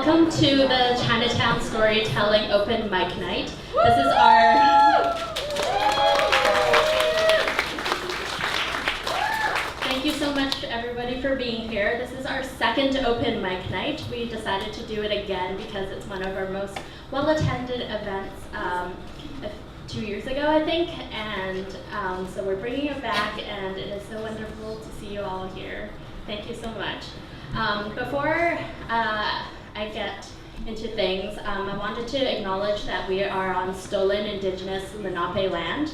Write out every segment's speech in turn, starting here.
Welcome to the Chinatown Storytelling Open Mic Night. This is our... Thank you so much everybody for being here. This is our second open mic night. We decided to do it again because it's one of our most well-attended events 2 years ago, I think, and so we're bringing it back, and it is so wonderful to see you all here. Thank you so much. Before I get into things, I wanted to acknowledge that we are on stolen indigenous Lenape land,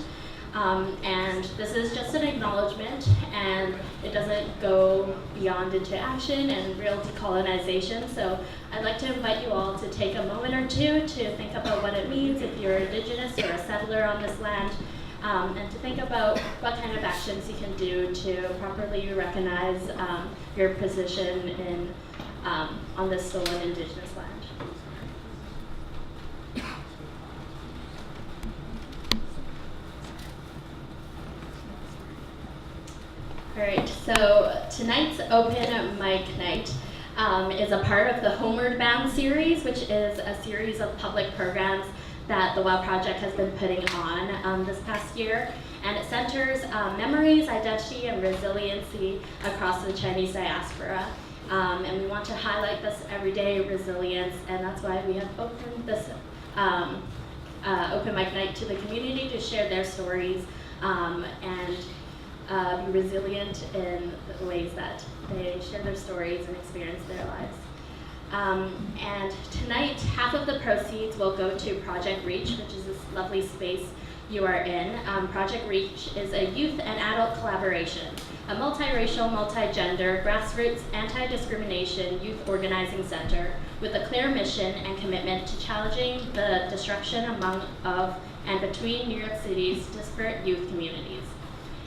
and this is just an acknowledgement, and it doesn't go beyond into action and real decolonization. So I'd like to invite you all to take a moment or two to think about what it means if you're indigenous or a settler on this land, and to think about what kind of actions you can do to properly recognize your position in on this stolen indigenous land. All right, so tonight's open mic night is a part of the Homeward Bound Series, which is a series of public programs that the W.O.W Project has been putting on this past year. And it centers memories, identity, and resiliency across the Chinese diaspora. And we want to highlight this everyday resilience, and that's why we have opened this open mic night to the community to share their stories and be resilient in the ways that they share their stories and experience their lives. And tonight, half of the proceeds will go to Project Reach, which is this lovely space you are in. Project Reach is a youth and adult collaboration, a multiracial, multi-gender, grassroots, anti-discrimination youth organizing center with a clear mission and commitment to challenging the disruption among, of, and between New York City's disparate youth communities.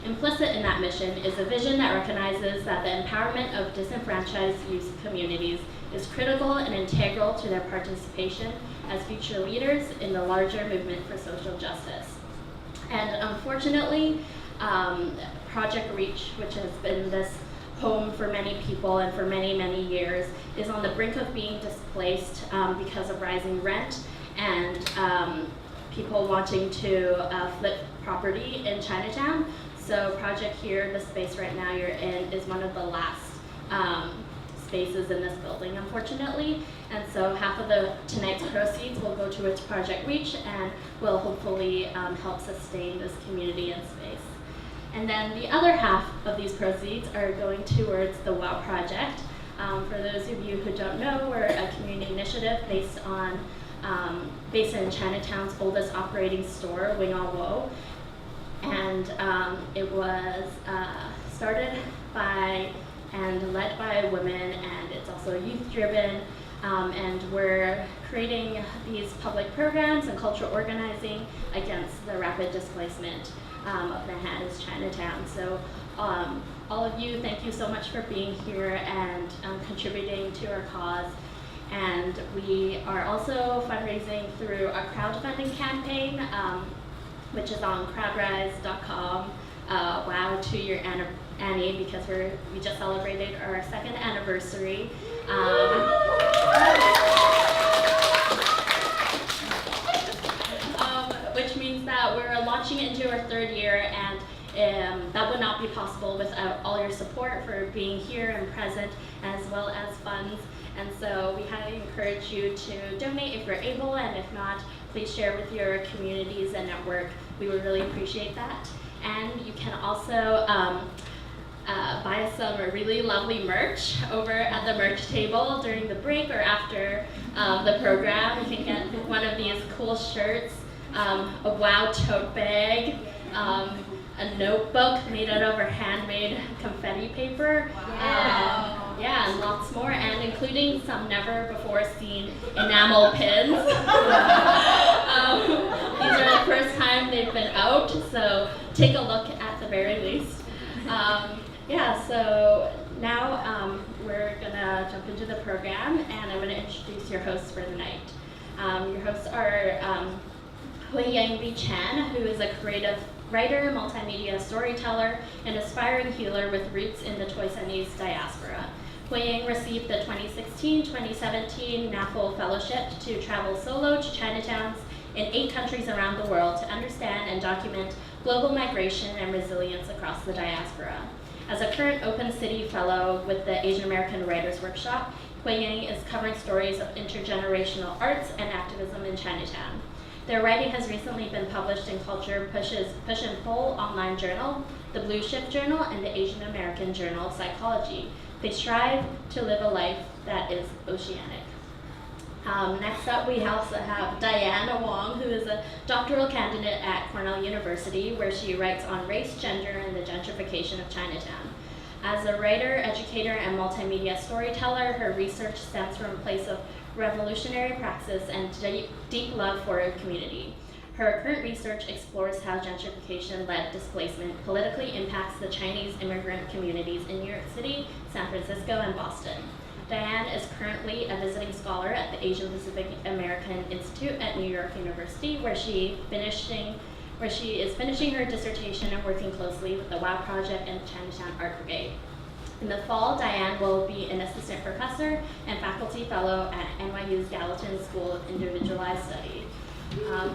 Implicit in that mission is a vision that recognizes that the empowerment of disenfranchised youth communities is critical and integral to their participation as future leaders in the larger movement for social justice. And unfortunately, Project Reach, which has been this home for many people and for many, many years, is on the brink of being displaced because of rising rent and people wanting to flip property in Chinatown. So Project here, the space right now you're in, is one of the last spaces in this building, unfortunately. And so half of tonight's proceeds will go towards Project Reach and will hopefully help sustain this community and space. And then the other half of these proceeds are going towards the W.O.W Project. For those of you who don't know, we're a community initiative based in Chinatown's oldest operating store, W.O.W. And it was started by and led by women, and it's also youth-driven, and we're creating these public programs and cultural organizing against the rapid displacement of Manhattan's Chinatown. So all of you, thank you so much for being here and contributing to our cause. And we are also fundraising through a crowdfunding campaign, which is on crowdrise.com. WOW 2-year Annie, because we just celebrated our 2nd anniversary. Which means that we're launching into our 3rd year, and that would not be possible without all your support for being here and present, as well as funds. And so we highly encourage you to donate if you're able, and if not, please share with your communities and network. We would really appreciate that. And you can also buy some really lovely merch over at the merch table during the break or after the program. You can get one of these cool shirts, a WOW tote bag, a notebook made out of our handmade confetti paper. Yeah, and lots more, and including some never-before-seen enamel pins. These are the first time they've been out, so take a look at the very least. Yeah, so now we're gonna jump into the program, and I'm gonna introduce your hosts for the night. Your hosts are Huiying B Chan, who is a creative writer, multimedia storyteller, and aspiring healer with roots in the Chinese diaspora. Huiying received the 2016-2017 NAFL Fellowship to travel solo to Chinatowns in 8 countries around the world to understand and document global migration and resilience across the diaspora. As a current Open City Fellow with the Asian American Writers Workshop, Huiying is covering stories of intergenerational arts and activism in Chinatown. Their writing has recently been published in Culture Push and Pull online journal, the Blue Shift Journal, and the Asian American Journal of Psychology. They strive to live a life that is oceanic. Next up, we also have Diane Wong, who is a doctoral candidate at Cornell University, where she writes on race, gender, and the gentrification of Chinatown. As a writer, educator, and multimedia storyteller, her research stems from a place of revolutionary praxis and deep love for her community. Her current research explores how gentrification-led displacement politically impacts the Chinese immigrant communities in New York City, San Francisco, and Boston. Diane is currently a visiting scholar at the Asian Pacific American Institute at New York University, where she is finishing her dissertation and working closely with the W.O.W project and the Chinatown Art Brigade. In the fall, Diane will be an assistant professor and faculty fellow at NYU's Gallatin School of Individualized Study.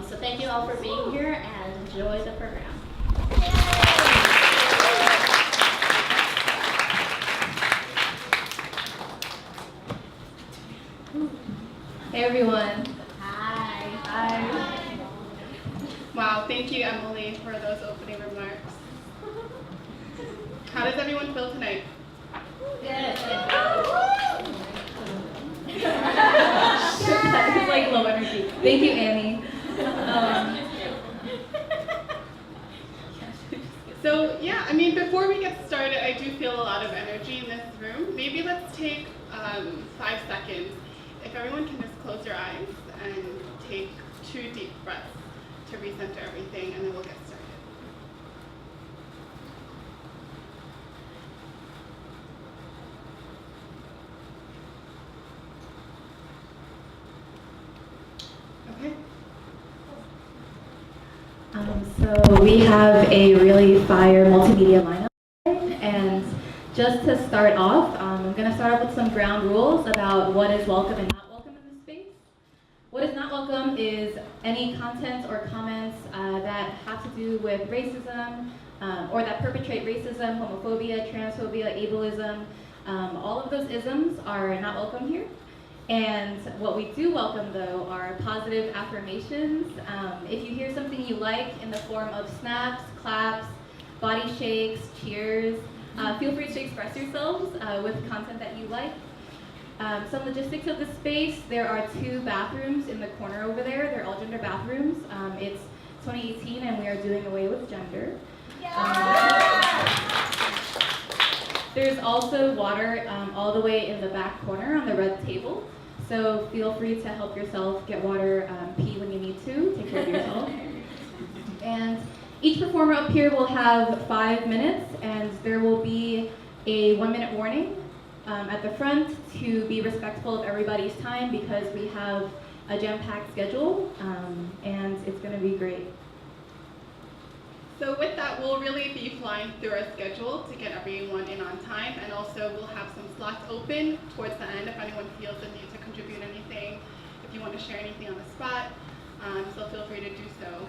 So thank you all for being here and enjoy the program. Hey everyone. Hi. Hi. Wow, thank you Emily for those opening remarks. How does everyone feel tonight? That is like low energy. Thank you, Annie. So yeah, I mean, before we get started, I do feel a lot of energy in this room. Maybe let's take 5 seconds. If everyone can just close your eyes and take 2 deep breaths to recenter everything, and then we'll get started. Okay. So we have a really fire multimedia lineup, and just to start off, I'm going to start off with some ground rules about what is welcome and not welcome in this space. What is not welcome is any content or comments that have to do with racism or that perpetrate racism, homophobia, transphobia, ableism. All of those isms are not welcome here. And what we do welcome, though, are positive affirmations. If you hear something you like in the form of snaps, claps, body shakes, cheers, feel free to express yourselves with content that you like. Some logistics of the space: there are 2 bathrooms in the corner over there. They're all gender bathrooms. It's 2018 and we are doing away with gender. There's also water all the way in the back corner on the red table. So feel free to help yourself get water, pee when you need to, take care of yourself. And each performer up here will have 5 minutes, and there will be a 1-minute warning at the front to be respectful of everybody's time, because we have a jam-packed schedule, and it's going to be great. So with that, we'll really be flying through our schedule to get everyone in on time, and also we'll have some slots open towards the end if anyone feels the need to contribute anything, if you want to share anything on the spot, so feel free to do so.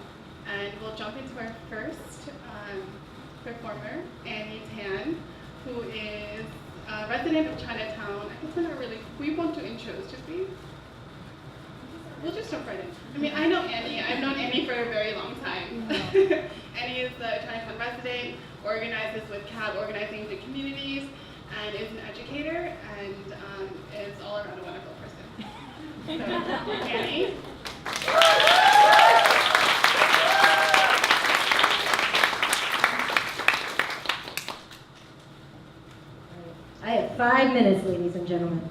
And we'll jump into our first performer, Mei Chen, who is a resident of Chinatown. I guess we're not really, we won't do intros, should we? We'll just jump right in. I mean, I know Annie. I've known Annie for a very long time. Annie is a Chinatown resident, organizes with CAB, organizing the communities, and is an educator, and is all around a wonderful person. So, Annie. I have 5 minutes, ladies and gentlemen.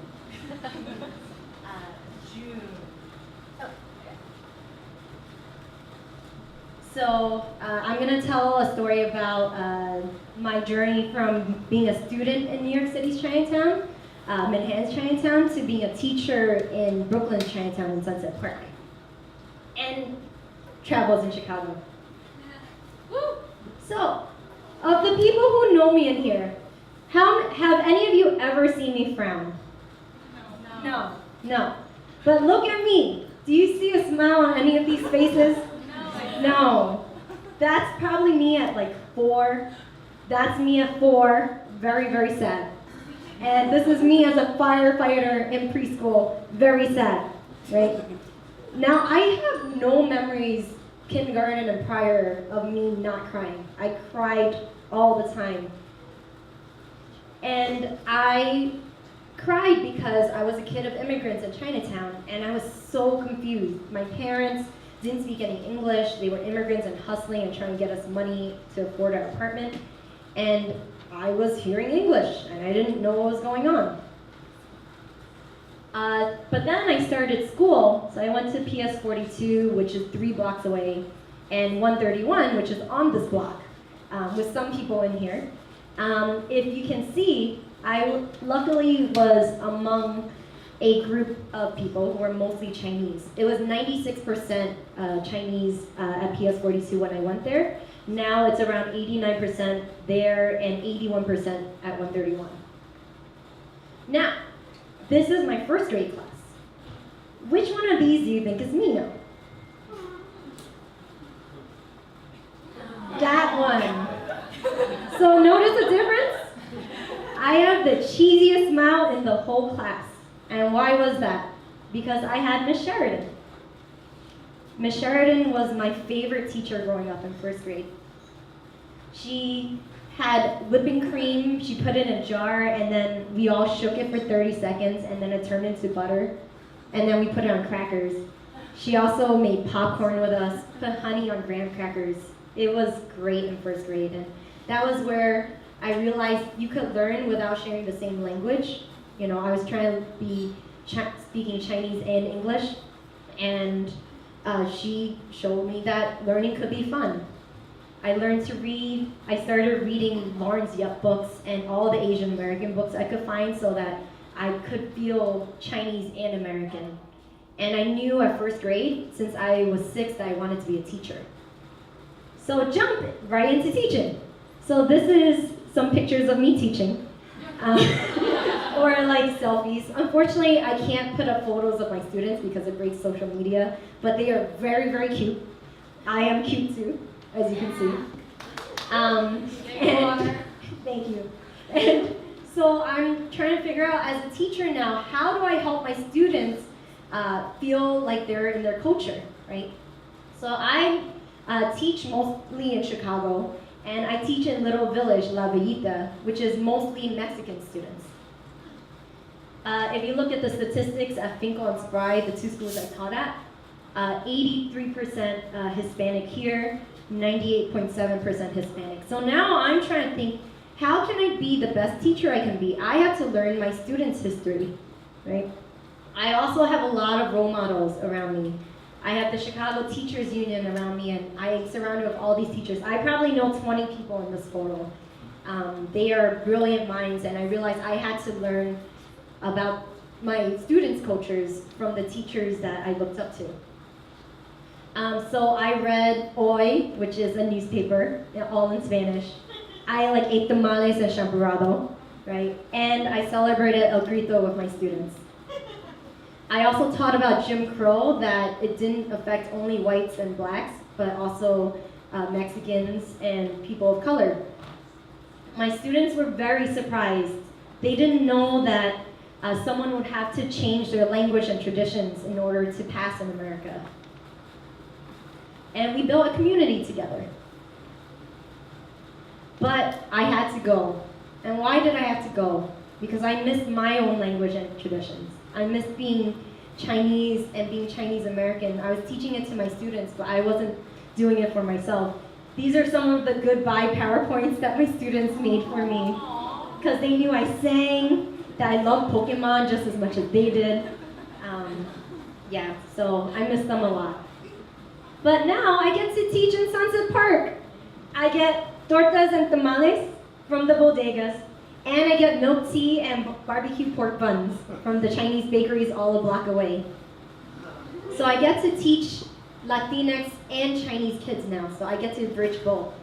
So I'm going to tell a story about my journey from being a student in New York City's Chinatown, Manhattan's Chinatown, to being a teacher in Brooklyn's Chinatown in Sunset Park, and travels in Chicago. Woo! So, of the people who know me in here, Have any of you ever seen me frown? No. No. But look at me. Do you see a smile on any of these faces? No. That's probably me at like 4. That's me at 4. Very, very sad. And this is me as a firefighter in preschool. Very sad, right? Now, I have no memories, kindergarten and prior, of me not crying. I cried all the time. And I cried because I was a kid of immigrants in Chinatown, and I was so confused. My parents didn't speak any English. They were immigrants and hustling and trying to get us money to afford our apartment. And I was hearing English, and I didn't know what was going on. But then I started school, so I went to PS 42, which is 3 blocks away, and 131, which is on this block, with some people in here. If you can see, I luckily was among a group of people who were mostly Chinese. It was 96% Chinese at PS 42 when I went there. Now it's around 89% there and 81% at 131. Now, this is my first grade class. Which one of these do you think is me now? That one. So notice the difference? I have the cheesiest smile in the whole class. And why was that? Because I had Miss Sheridan. Miss Sheridan was my favorite teacher growing up in first grade. She had whipping cream, she put it in a jar, and then we all shook it for 30 seconds, and then it turned into butter, and then we put it on crackers. She also made popcorn with us, put honey on graham crackers. It was great in first grade, and that was where I realized you could learn without sharing the same language. You know, I was trying to be speaking Chinese and English, and she showed me that learning could be fun. I learned to read. I started reading Lawrence Yep books and all the Asian American books I could find so that I could feel Chinese and American. And I knew at first grade, since I was 6, that I wanted to be a teacher. So jump right into teaching. So this is some pictures of me teaching. Or like selfies. Unfortunately, I can't put up photos of my students because it breaks social media, but they are very, very cute. I am cute too, as you can see. And thank you. And so I'm trying to figure out, as a teacher now, how do I help my students feel like they're in their culture, right? So I teach mostly in Chicago, and I teach in little village, La Villita, which is mostly Mexican students. If you look at the statistics at Finkel and Spry, the 2 schools I taught at, 83% Hispanic here, 98.7% Hispanic. So now I'm trying to think, how can I be the best teacher I can be? I have to learn my students' history, right? I also have a lot of role models around me. I have the Chicago Teachers Union around me, and I am surrounded with all these teachers. I probably know 20 people in this photo. They are brilliant minds, and I realized I had to learn about my students' cultures from the teachers that I looked up to. So I read Hoy, which is a newspaper, all in Spanish. I ate tamales and champorado, right? And I celebrated El Grito with my students. I also taught about Jim Crow, that it didn't affect only whites and blacks, but also Mexicans and people of color. My students were very surprised. They didn't know that someone would have to change their language and traditions in order to pass in America. And we built a community together. But I had to go. And why did I have to go? Because I missed my own language and traditions. I missed being Chinese and being Chinese American. I was teaching it to my students, but I wasn't doing it for myself. These are some of the goodbye PowerPoints that my students made for me, because they knew I sang, that I loved Pokemon just as much as they did. Yeah, so I miss them a lot. But now I get to teach in Sunset Park. I get tortas and tamales from the bodegas, and I get milk tea and barbecue pork buns from the Chinese bakeries all a block away. So I get to teach Latinx and Chinese kids now, so I get to bridge both.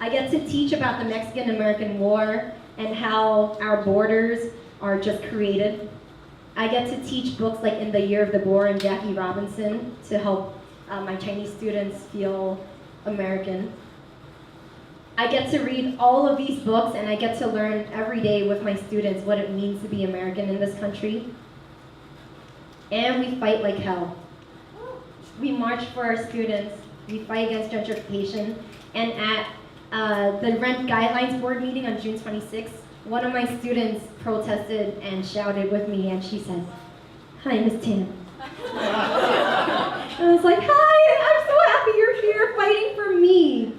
I get to teach about the Mexican-American War, and how our borders are just created. I get to teach books like In the Year of the Boar and Jackie Robinson to help my Chinese students feel American. I get to read all of these books and I get to learn every day with my students what it means to be American in this country. And we fight like hell. We march for our students, we fight against gentrification, and at the Rent Guidelines Board meeting on June 26th, one of my students protested and shouted with me, and she said, "Hi, Miss Tan." I was like, "Hi, I'm so happy you're here fighting for me."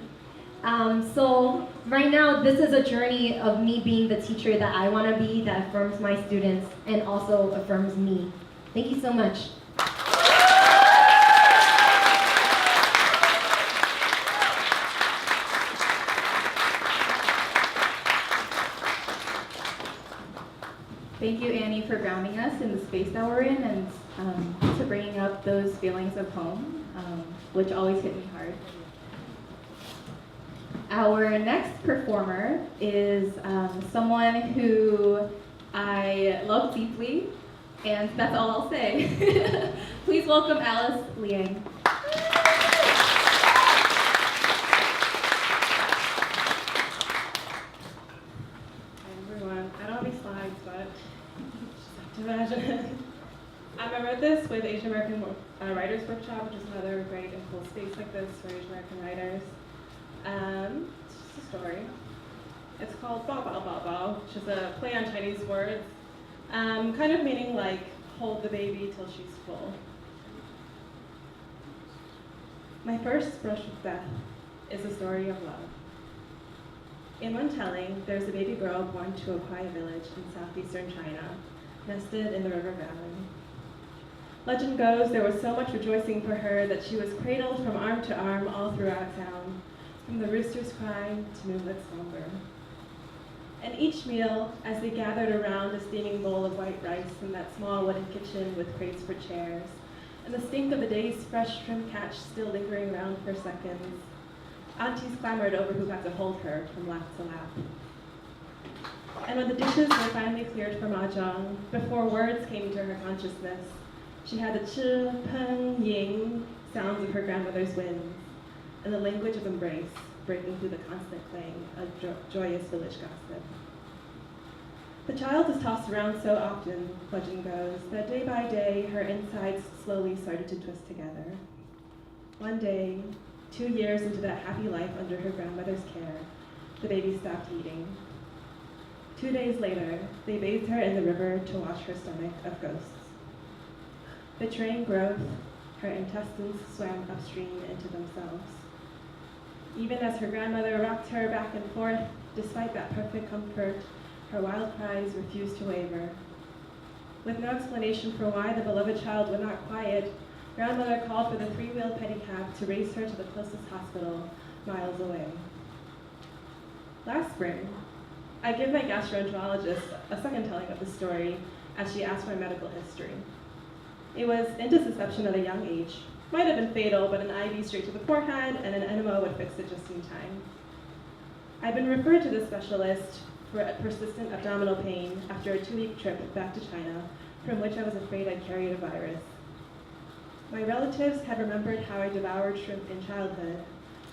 So right now, this is a journey of me being the teacher that I want to be, that affirms my students and also affirms me. Thank you so much. Thank you, Annie, for grounding us in the space that we're in and to bringing up those feelings of home, which always hit me hard. Our next performer is someone who I love deeply, and that's all I'll say. Please welcome Alice Liang. Imagine. I wrote this with Asian American Writers Workshop, which is another great and cool space like this for Asian American writers. It's just a story. It's called Bao Bao Bao Bao, which is a play on Chinese words, kind of meaning like hold the baby till she's full. My first brush with death is a story of love. In one telling, there's a baby girl born to a quiet village in southeastern China, nested in the river valley. Legend goes there was so much rejoicing for her that she was cradled from arm to arm all throughout town, from the rooster's cry to moonlit slumber. And each meal, as they gathered around a steaming bowl of white rice in that small wooden kitchen with crates for chairs, and the stink of the day's fresh shrimp catch still lingering around for seconds, aunties clamored over who got to hold her from lap to lap. And when the dishes were finally cleared for mahjong, before words came to her consciousness, she had the Chi Minh Ying sounds of her grandmother's winds, and the language of embrace breaking through the constant clang of joyous village gossip. The child is tossed around so often, legend goes, that day by day her insides slowly started to twist together. One day, 2 years into that happy life under her grandmother's care, the baby stopped eating. 2 days later, they bathed her in the river to wash her stomach of ghosts. Betraying growth, her intestines swam upstream into themselves. Even as her grandmother rocked her back and forth, despite that perfect comfort, her wild cries refused to waver. With no explanation for why the beloved child would not quiet, grandmother called for the 3-wheel pedicab to race her to the closest hospital, miles away. Last spring, I gave my gastroenterologist a second telling of the story as she asked my medical history. It was intussusception at a young age. Might have been fatal, but an IV straight to the forehead and an enema would fix it just in time. I'd been referred to the specialist for persistent abdominal pain after a 2-week trip back to China, from which I was afraid I'd carried a virus. My relatives had remembered how I devoured shrimp in childhood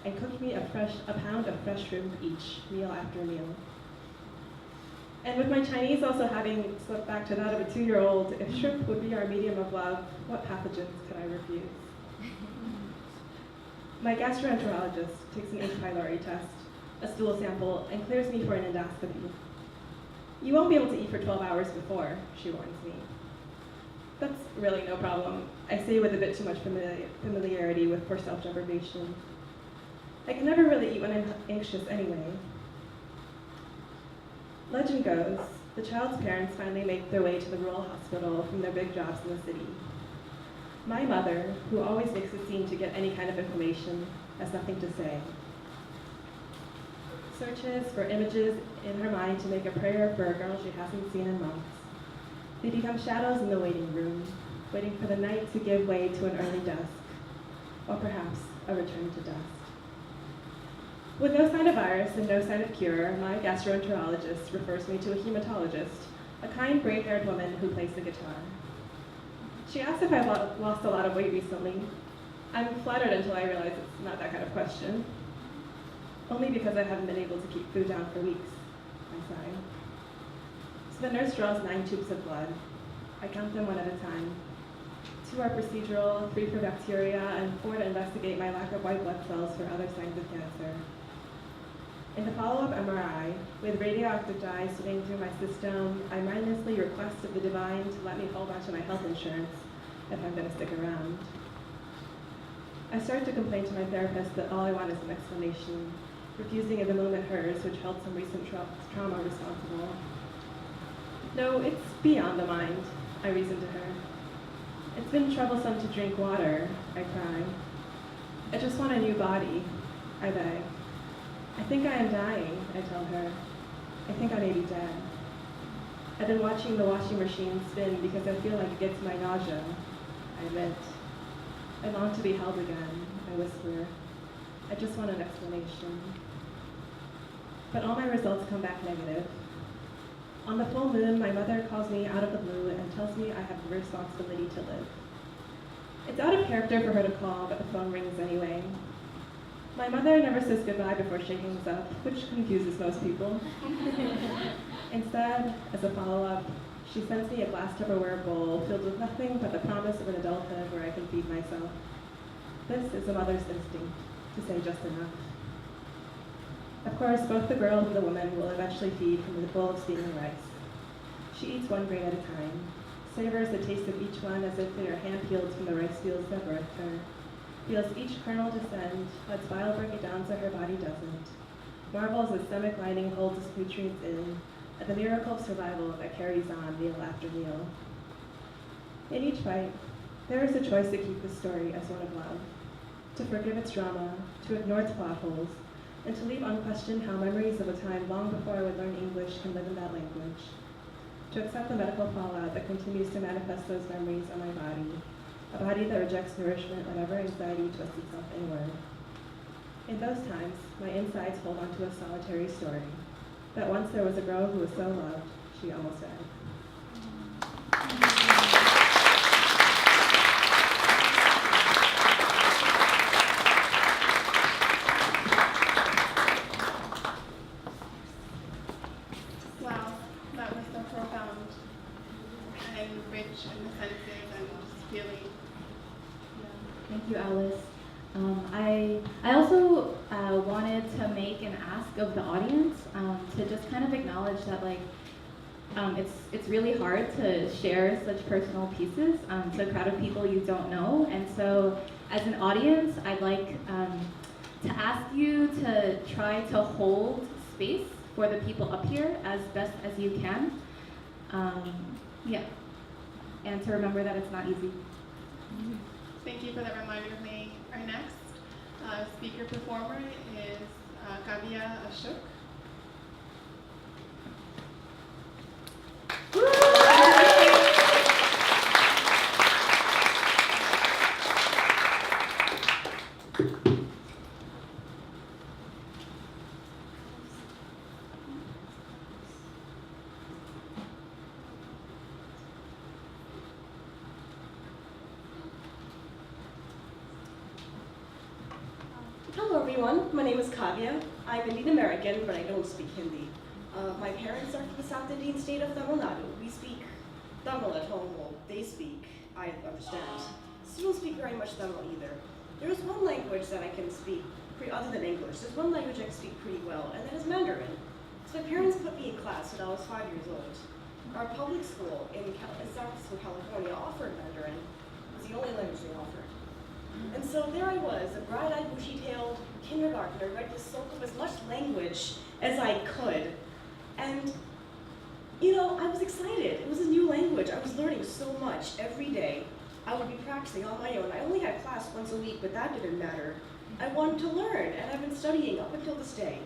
and cooked me a pound of fresh shrimp each, meal after meal. And with my Chinese also having slipped back to that of a 2-year-old, if shrimp would be our medium of love, what pathogens could I refuse? My gastroenterologist takes an H. pylori test, a stool sample, and clears me for an endoscopy. You won't be able to eat for 12 hours before, she warns me. That's really no problem, I say with a bit too much familiarity with poor self-deprivation. I can never really eat when I'm anxious anyway. Legend goes, the child's parents finally make their way to the rural hospital from their big jobs in the city. My mother, who always makes a scene to get any kind of information, has nothing to say. Searches for images in her mind to make a prayer for a girl she hasn't seen in months. They become shadows in the waiting room, waiting for the night to give way to an early dusk, or perhaps a return to dust. With no sign of virus and no sign of cure, my gastroenterologist refers me to a hematologist, a kind, gray-haired woman who plays the guitar. She asks if I've lost a lot of weight recently. I'm flattered until I realize it's not that kind of question. Only because I haven't been able to keep food down for weeks, I sigh. So the nurse draws 9 tubes of blood. I count them one at a time. 2 are procedural, 3 for bacteria, and 4 to investigate my lack of white blood cells for other signs of cancer. In the follow-up MRI, with radioactive dye sitting through my system, I mindlessly request of the divine to let me hold on to my health insurance if I'm going to stick around. I start to complain to my therapist that all I want is an explanation, refusing at the moment hers, which held some recent trauma responsible. No, it's beyond the mind, I reason to her. It's been troublesome to drink water, I cry. I just want a new body, I beg. I think I am dying, I tell her. I think I may be dead. I've been watching the washing machine spin because I feel like it gets my nausea, I admit. I long to be held again, I whisper. I just want an explanation. But all my results come back negative. On the full moon, my mother calls me out of the blue and tells me I have the responsibility to live. It's out of character for her to call, but the phone rings anyway. My mother never says goodbye before she hangs up, which confuses most people. Instead, as a follow-up, she sends me a glass Tupperware bowl filled with nothing but the promise of an adulthood where I can feed myself. This is a mother's instinct, to say just enough. Of course, both the girl and the woman will eventually feed from the bowl of steaming rice. She eats 1 grain at a time, savors the taste of each one as if they are hand-peeled from the rice fields that birthed her, feels each kernel descend, lets bile break it down so her body doesn't, marvels as stomach lining holds its nutrients in, at the miracle of survival that carries on meal after meal. In each bite, there is a choice to keep the story as one of love, to forgive its drama, to ignore its plot holes, and to leave unquestioned how memories of a time long before I would learn English can live in that language, to accept the medical fallout that continues to manifest those memories on my body, a body that rejects nourishment whenever anxiety twists itself inward. In those times, my insides hold on to a solitary story, that once there was a girl who was so loved, she almost died. Wow, that was so profound and rich in the senses and just feeling. Thank you, Alice. I also wanted to make an ask of the audience to just kind of acknowledge that it's really hard to share such personal pieces to a crowd of people you don't know. And so as an audience, I'd like to ask you to try to hold space for the people up here as best as you can. Yeah, and to remember that it's not easy. Thank you for that reminder, Mei. Our next speaker performer is Kavya Ashok. Hello everyone, my name is Kavya. I'm Indian American, but I don't speak Hindi. My parents are from the South Indian state of Tamil Nadu. We speak Tamil at home. Well, they speak, I understand. Still don't speak very much Tamil either. There is one language that I can speak, other than English. There's one language I can speak pretty well, and that is Mandarin. So my parents put me in class when I was 5 years old. Our public school in San Francisco, California offered Mandarin. It was the only language they offered. And so there I was, a bright-eyed, bushy-tailed kindergartner, ready to soak up as much language as I could. And, you know, I was excited. It was a new language. I was learning so much every day. I would be practicing on my own. I only had class once a week, but that didn't matter. I wanted to learn, and I've been studying up until this day.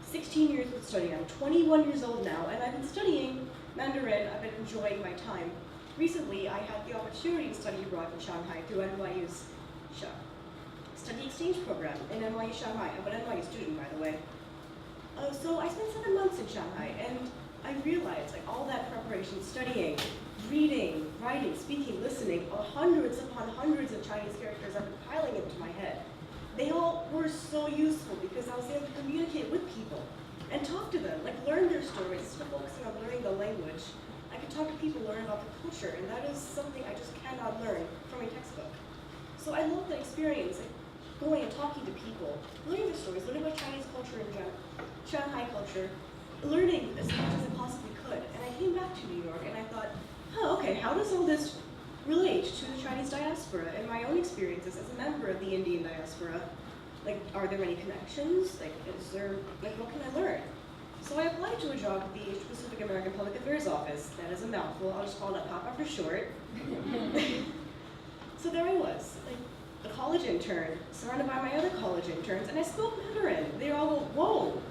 16 years of studying. I'm 21 years old now, and I've been studying Mandarin. I've been enjoying my time. Recently, I had the opportunity to study abroad in Shanghai through NYU's study exchange program in NYU Shanghai. I'm an NYU student, by the way. So I spent 7 months in Shanghai, and I realized like all that preparation, studying, reading, writing, speaking, listening, hundreds upon hundreds of Chinese characters have been piling into my head. They all were so useful because I was able to communicate with people and talk to them, like learn their stories instead of focusing on learning the language. I could talk to people, learn about the culture, and that is something I just cannot learn from a textbook. So I love that experience, like going and talking to people, learning their stories, learning about Chinese culture in general, Shanghai culture, learning as much as I possibly could. And I came back to New York and I thought, okay, how does all this relate to the Chinese diaspora and my own experiences as a member of the Indian diaspora? Like, are there any connections? Like, is there, like, what can I learn? So I applied to a job at the Asia Pacific American Public Affairs Office. That is a mouthful. I'll just call it PAPA for short. So there I was, like a college intern, surrounded by my other college interns, and I spoke Mandarin. They all go, whoa,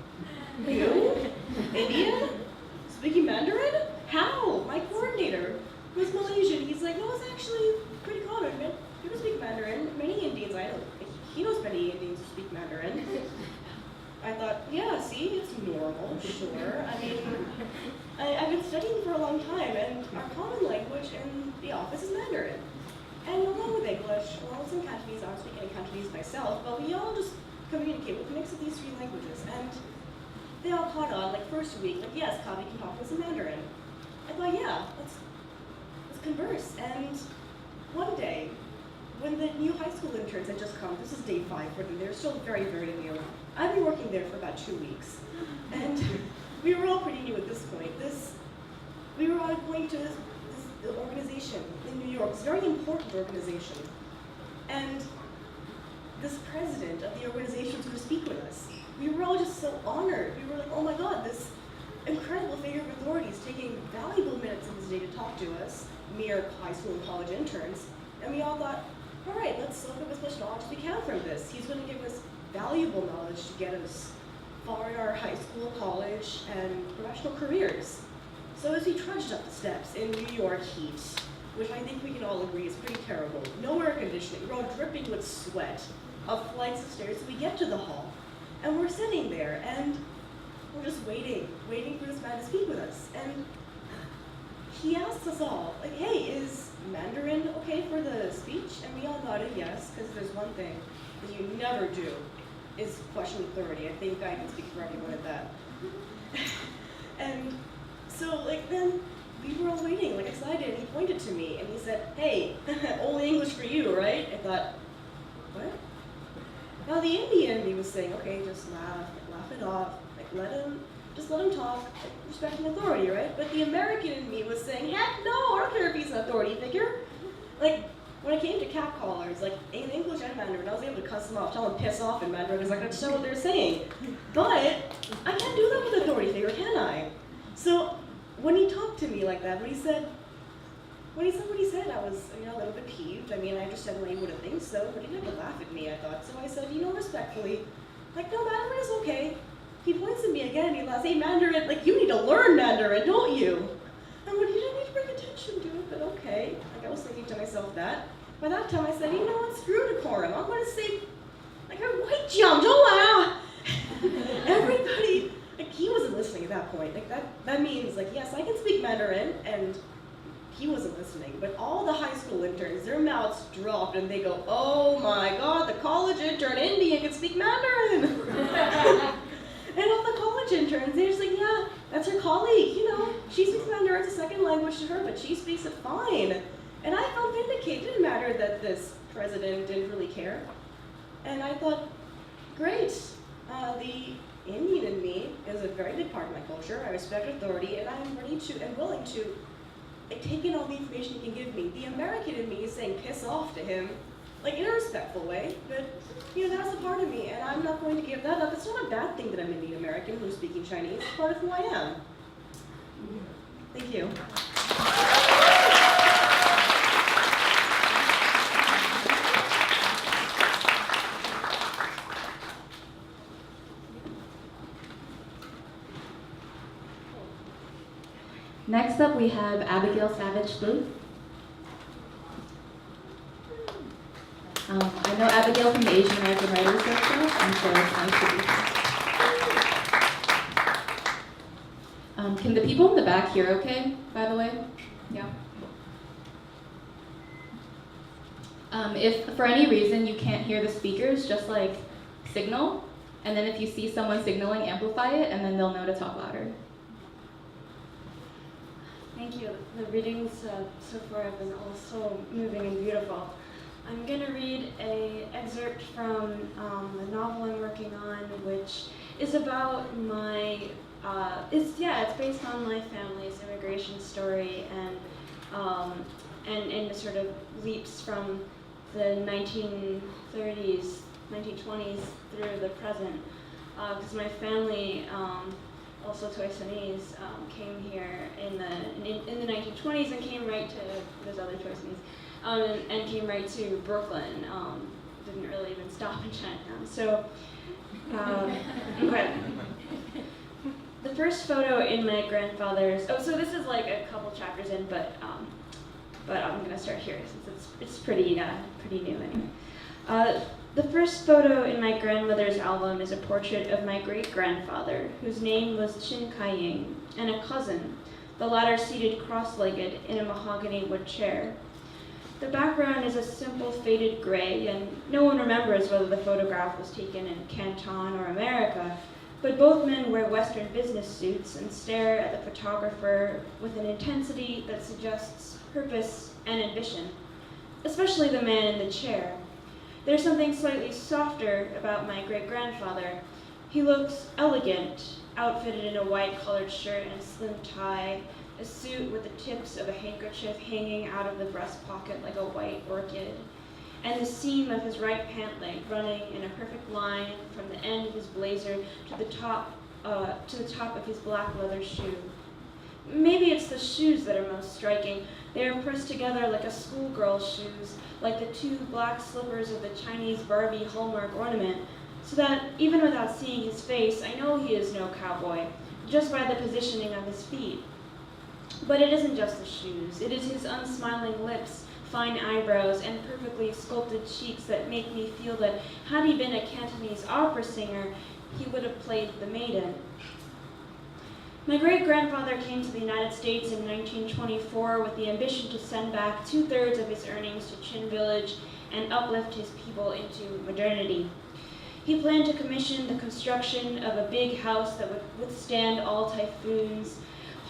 you? Indian? Speaking Mandarin? How? My coordinator was Malaysian. He's like, no, it's actually pretty common. People speak Mandarin. Many Indians, I know, he knows many Indians who speak Mandarin. I thought, yeah, see, it's normal, sure. I mean, I've been studying for a long time, and our common language in the office is Mandarin. And along with English, along with some Cantonese, I don't speak any Cantonese myself, but we all just communicate with a mix of these 3 languages. And they all caught on, like first week, like, yes, Kavi can talk with some Mandarin. I thought, yeah, let's converse. And one day, when the new high school interns had just come, this is day 5 for them, they're still very, very new. I've been working there for about 2 weeks. And we were all pretty new at this point. We were all going to this organization in New York. It's a very important organization. And this president of the organization was going to speak with us. We were all just so honored. We were like, oh my God, this incredible figure of authority is taking valuable minutes of his day to talk to us, mere high school and college interns. And we all thought, all right, let's soak up as much knowledge as we can from this. He's going to give us valuable knowledge to get us far in our high school, college, and professional careers. So as we trudged up the steps in New York heat, which I think we can all agree is pretty terrible, no air conditioning, we're all dripping with sweat, up flights of stairs, we get to the hall, and we're sitting there, and we're just waiting for this man to speak with us. And he asked us all, like, hey, is Mandarin okay for the speech? And we all nodded yes, because there's one thing that you never do, is question authority. I think I can speak for everyone at that. And so, like, then we were all waiting, like, excited, and he pointed to me, and he said, hey, only English for you, right? I thought, what? Now, the Indian in me was saying, okay, just laugh it off, like, let him talk, like, respecting authority, right? But the American in me was saying, heck no, I don't care if he's an authority figure. Like, when it came to cat callers, like, in English and Mandarin, I was able to cuss them off, tell them piss off in Mandarin, because I could understand what they're saying. But I can't do that with an authority figure, can I? So, when he talked to me like that, when he said what he said, I was, a little bit peeved. I mean, I understand why he wouldn't think so, but he didn't have to laugh at me, I thought. So I said, respectfully, like, no, Mandarin is okay. He points at me again and he laughs, hey, Mandarin, like, you need to learn Mandarin, don't you? I'm like, you don't need to bring attention to it, but okay. Like, I was thinking to myself that. By that time, I said, what, screw decorum. I'm going to say, like, white jump, don't everybody, like, he wasn't listening at that point. Like, that means, like, yes, I can speak Mandarin, and he wasn't listening. But all the high school interns, their mouths dropped, and they go, oh my God, the college intern Indian can speak Mandarin. And all the college interns, they're just like, yeah, that's her colleague, she speaks Mandarin, it's a second language to her, but she speaks it fine. And I felt vindicated. It didn't matter that this president didn't really care. And I thought, great, the Indian in me is a very big part of my culture. I respect authority, and I'm ready to and willing to take in all the information he can give me. The American in me is saying piss off to him, like in a respectful way, but that's a part of me, and I'm not going to give that up. It's not a bad thing that I'm Indian American who's speaking Chinese. It's part of who I am. Thank you. Next up, we have Abigail Savage Booth. I know Abigail from the Asian American Writers Workshop, and so it's nice to be here. Can the people in the back hear okay, by the way? Yeah. If for any reason you can't hear the speakers, just like signal, and then if you see someone signaling, amplify it, and then they'll know to talk louder. Thank you. The readings so far have been also moving and beautiful. I'm going to read an excerpt from a novel I'm working on, which is about my, it's based on my family's immigration story, and sort of leaps from the 1930s, 1920s through the present, because my family, also Toisanese, came here in the 1920s and came right to, there's other Toisanese, and came right to Brooklyn. Didn't really even stop in Chinatown. So, okay. The first photo in my grandfather's, so this is like a couple chapters in, but I'm gonna start here since it's pretty new anyway. The first photo in my grandmother's album is a portrait of my great-grandfather, whose name was Chin Kai-ying, and a cousin, the latter seated cross-legged in a mahogany wood chair. The background is a simple faded gray, and no one remembers whether the photograph was taken in Canton or America, but both men wear Western business suits and stare at the photographer with an intensity that suggests purpose and ambition, especially the man in the chair. There's something slightly softer about my great-grandfather. He looks elegant, outfitted in a white collared shirt and slim tie, a suit with the tips of a handkerchief hanging out of the breast pocket like a white orchid, and the seam of his right pant leg running in a perfect line from the end of his blazer to the top of his black leather shoe. Maybe it's the shoes that are most striking. They are pressed together like a schoolgirl's shoes, like the two black slippers of the Chinese Barbie hallmark ornament, so that even without seeing his face, I know he is no cowboy, just by the positioning of his feet. But it isn't just the shoes. It is his unsmiling lips, fine eyebrows, and perfectly sculpted cheeks that make me feel that had he been a Cantonese opera singer, he would have played the maiden. My great-grandfather came to the United States in 1924 with the ambition to send back 2/3 of his earnings to Chin Village and uplift his people into modernity. He planned to commission the construction of a big house that would withstand all typhoons,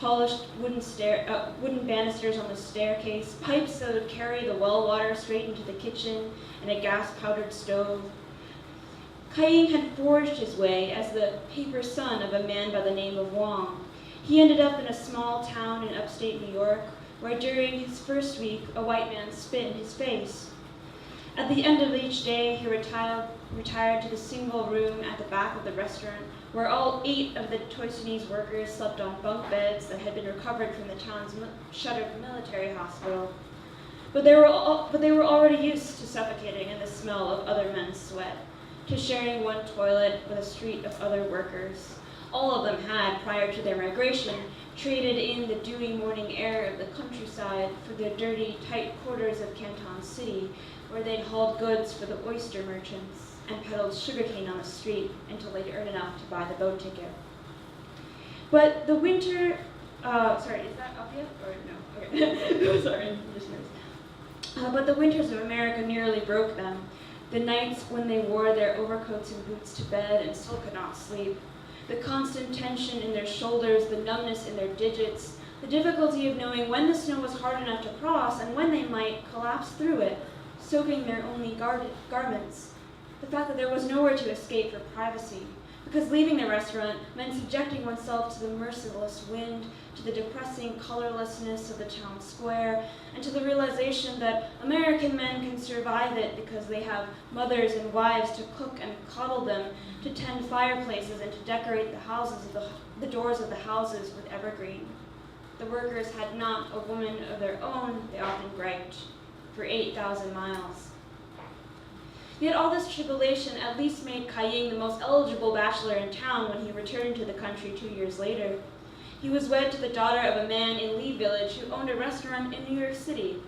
polished wooden banisters on the staircase, pipes that would carry the well water straight into the kitchen, and a gas-powdered stove. Kai-ying had forged his way as the paper son of a man by the name of Wong. He ended up in a small town in upstate New York, where during his first week, a white man spit in his face. At the end of each day, he retired to the single room at the back of the restaurant, where all 8 of the Toisanese workers slept on bunk beds that had been recovered from the town's shuttered military hospital. But they were already used to suffocating in the smell of other men's sweat, to sharing one toilet with a street of other workers. All of them had, prior to their migration, traded in the dewy morning air of the countryside for the dirty, tight quarters of Canton City, where they'd hauled goods for the oyster merchants and peddled sugarcane on the street until they'd earn enough to buy the boat ticket. But the winter, sorry, is that up yet? Or no? Okay. Sorry, listeners. But the winters of America nearly broke them. The nights when they wore their overcoats and boots to bed and still could not sleep. The constant tension in their shoulders, the numbness in their digits, the difficulty of knowing when the snow was hard enough to cross and when they might collapse through it, soaking their only garments. The fact that there was nowhere to escape for privacy, because leaving the restaurant meant subjecting oneself to the merciless wind, to the depressing colorlessness of the town square, and to the realization that American men can survive it because they have mothers and wives to cook and coddle them, to tend fireplaces and to decorate the doors of the houses with evergreen. The workers had not a woman of their own, they often griped, for 8,000 miles. Yet all this tribulation at least made Kai-ying the most eligible bachelor in town when he returned to the country 2 years later. He was wed to the daughter of a man in Lee Village who owned a restaurant in New York City.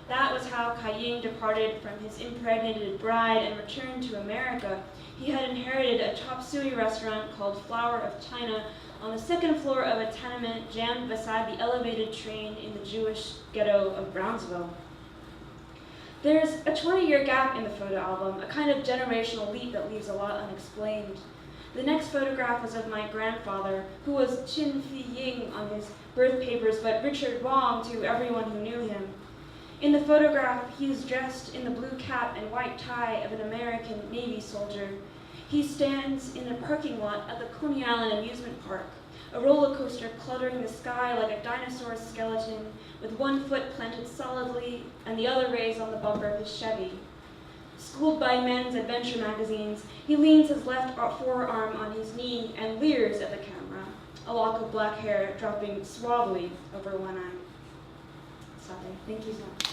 That was how Huiying departed from his impregnated bride and returned to America. He had inherited a chop suey restaurant called Flower of China on the second floor of a tenement jammed beside the elevated train in the Jewish ghetto of Brownsville. There's a 20-year gap in the photo album, a kind of generational leap that leaves a lot unexplained. The next photograph was of my grandfather, who was Chin Huiying on his birth papers, but Richard Wong to everyone who knew him. In the photograph, he was dressed in the blue cap and white tie of an American Navy soldier. He stands in a parking lot at the Coney Island amusement park, a roller coaster cluttering the sky like a dinosaur skeleton, with one foot planted solidly and the other raised on the bumper of his Chevy. Schooled by men's adventure magazines, he leans his left forearm on his knee and leers at the camera, a lock of black hair dropping suavely over one eye. Sorry, thank you so much.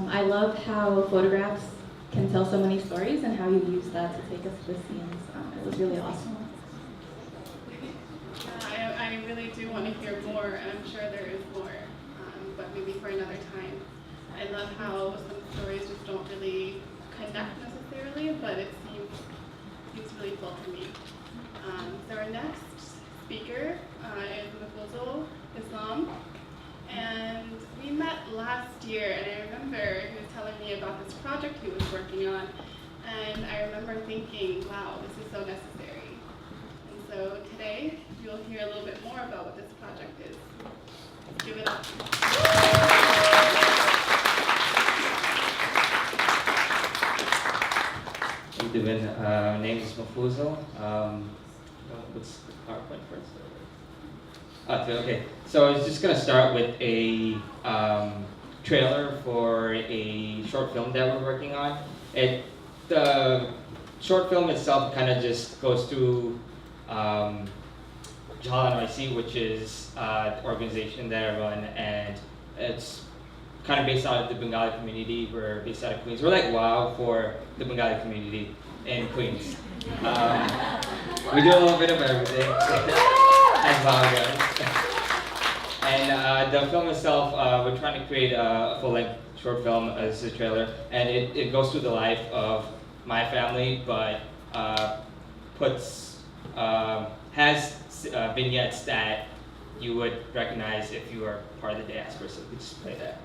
I love how photographs can tell so many stories and how you use that to take us to the scenes. It was really awesome. I really do want to hear more, and I'm sure there is more, but maybe for another time. I love how some stories just don't really connect necessarily, but it seems really full to me. So our next speaker is Mafuzul Islam, and we met last year, and I remember he was telling me about this project he was working on, and I remember thinking, wow, this is so necessary. And so today, you'll hear a little bit more about what this project is. Let's give it up. How you doing? My name is Mafuzul. What's the PowerPoint first? Okay. So I was just gonna start with a trailer for a short film that we're working on. The short film itself kind of just goes through Huiying, which is the organization that I run, and it's kind of based out of the Bengali community. We're based out of Queens. We're like WOW for the Bengali community in Queens. We do a little bit of everything, as WOW does. And the film itself, we're trying to create a full-length short film as a trailer, and it goes through the life of my family, but has vignettes that you would recognize if you were part of the diaspora, so we could just play that.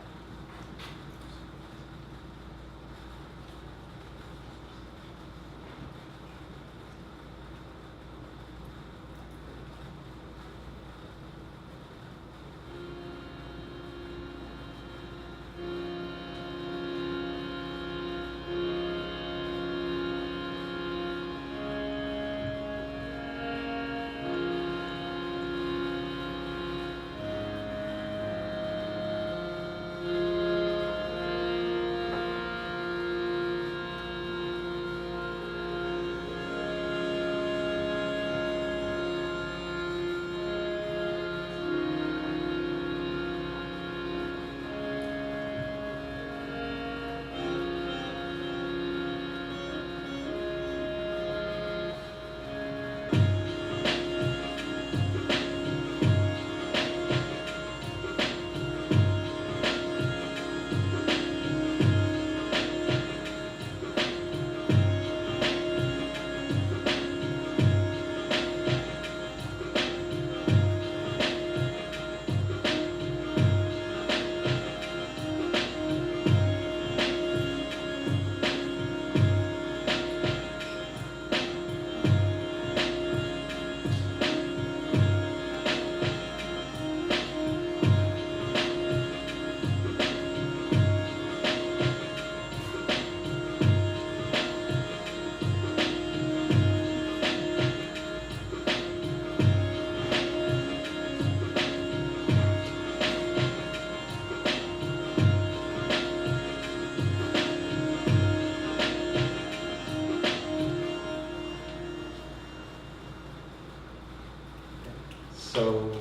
So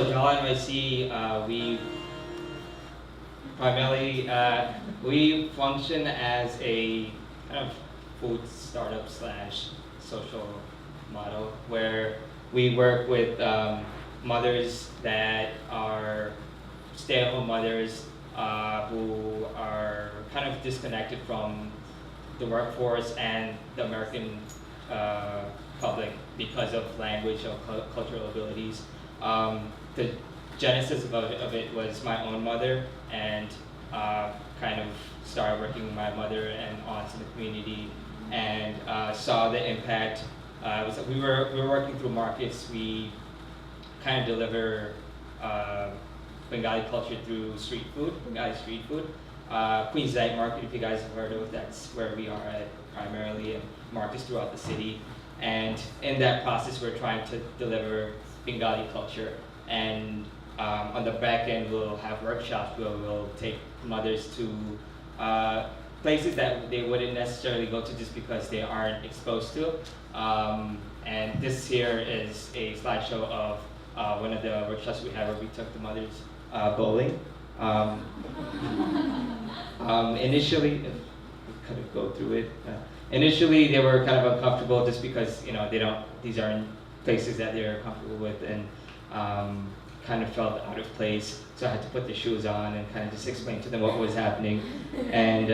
Huiying, primarily, we function as a kind of food startup slash social model where we work with mothers that are stay-at-home mothers who are kind of disconnected from the workforce and the American public because of language or cultural abilities. The genesis of it was my own mother, and kind of started working with my mother and aunts in the community, and saw the impact. We were working through markets. We kind of deliver Bengali culture through street food, Bengali street food. Queens Night Market, if you guys have heard of it, that's where we are at primarily, and markets throughout the city. And in that process, we're trying to deliver Bengali culture. And on the back end, we'll have workshops where we'll take mothers to places that they wouldn't necessarily go to just because they aren't exposed to. And this here is a slideshow of one of the workshops we had where we took the mothers bowling. Initially, if we kind of go through it. Initially, they were kind of uncomfortable just because these aren't places that they're comfortable with, and kind of felt out of place. So I had to put the shoes on and kind of just explain to them what was happening, and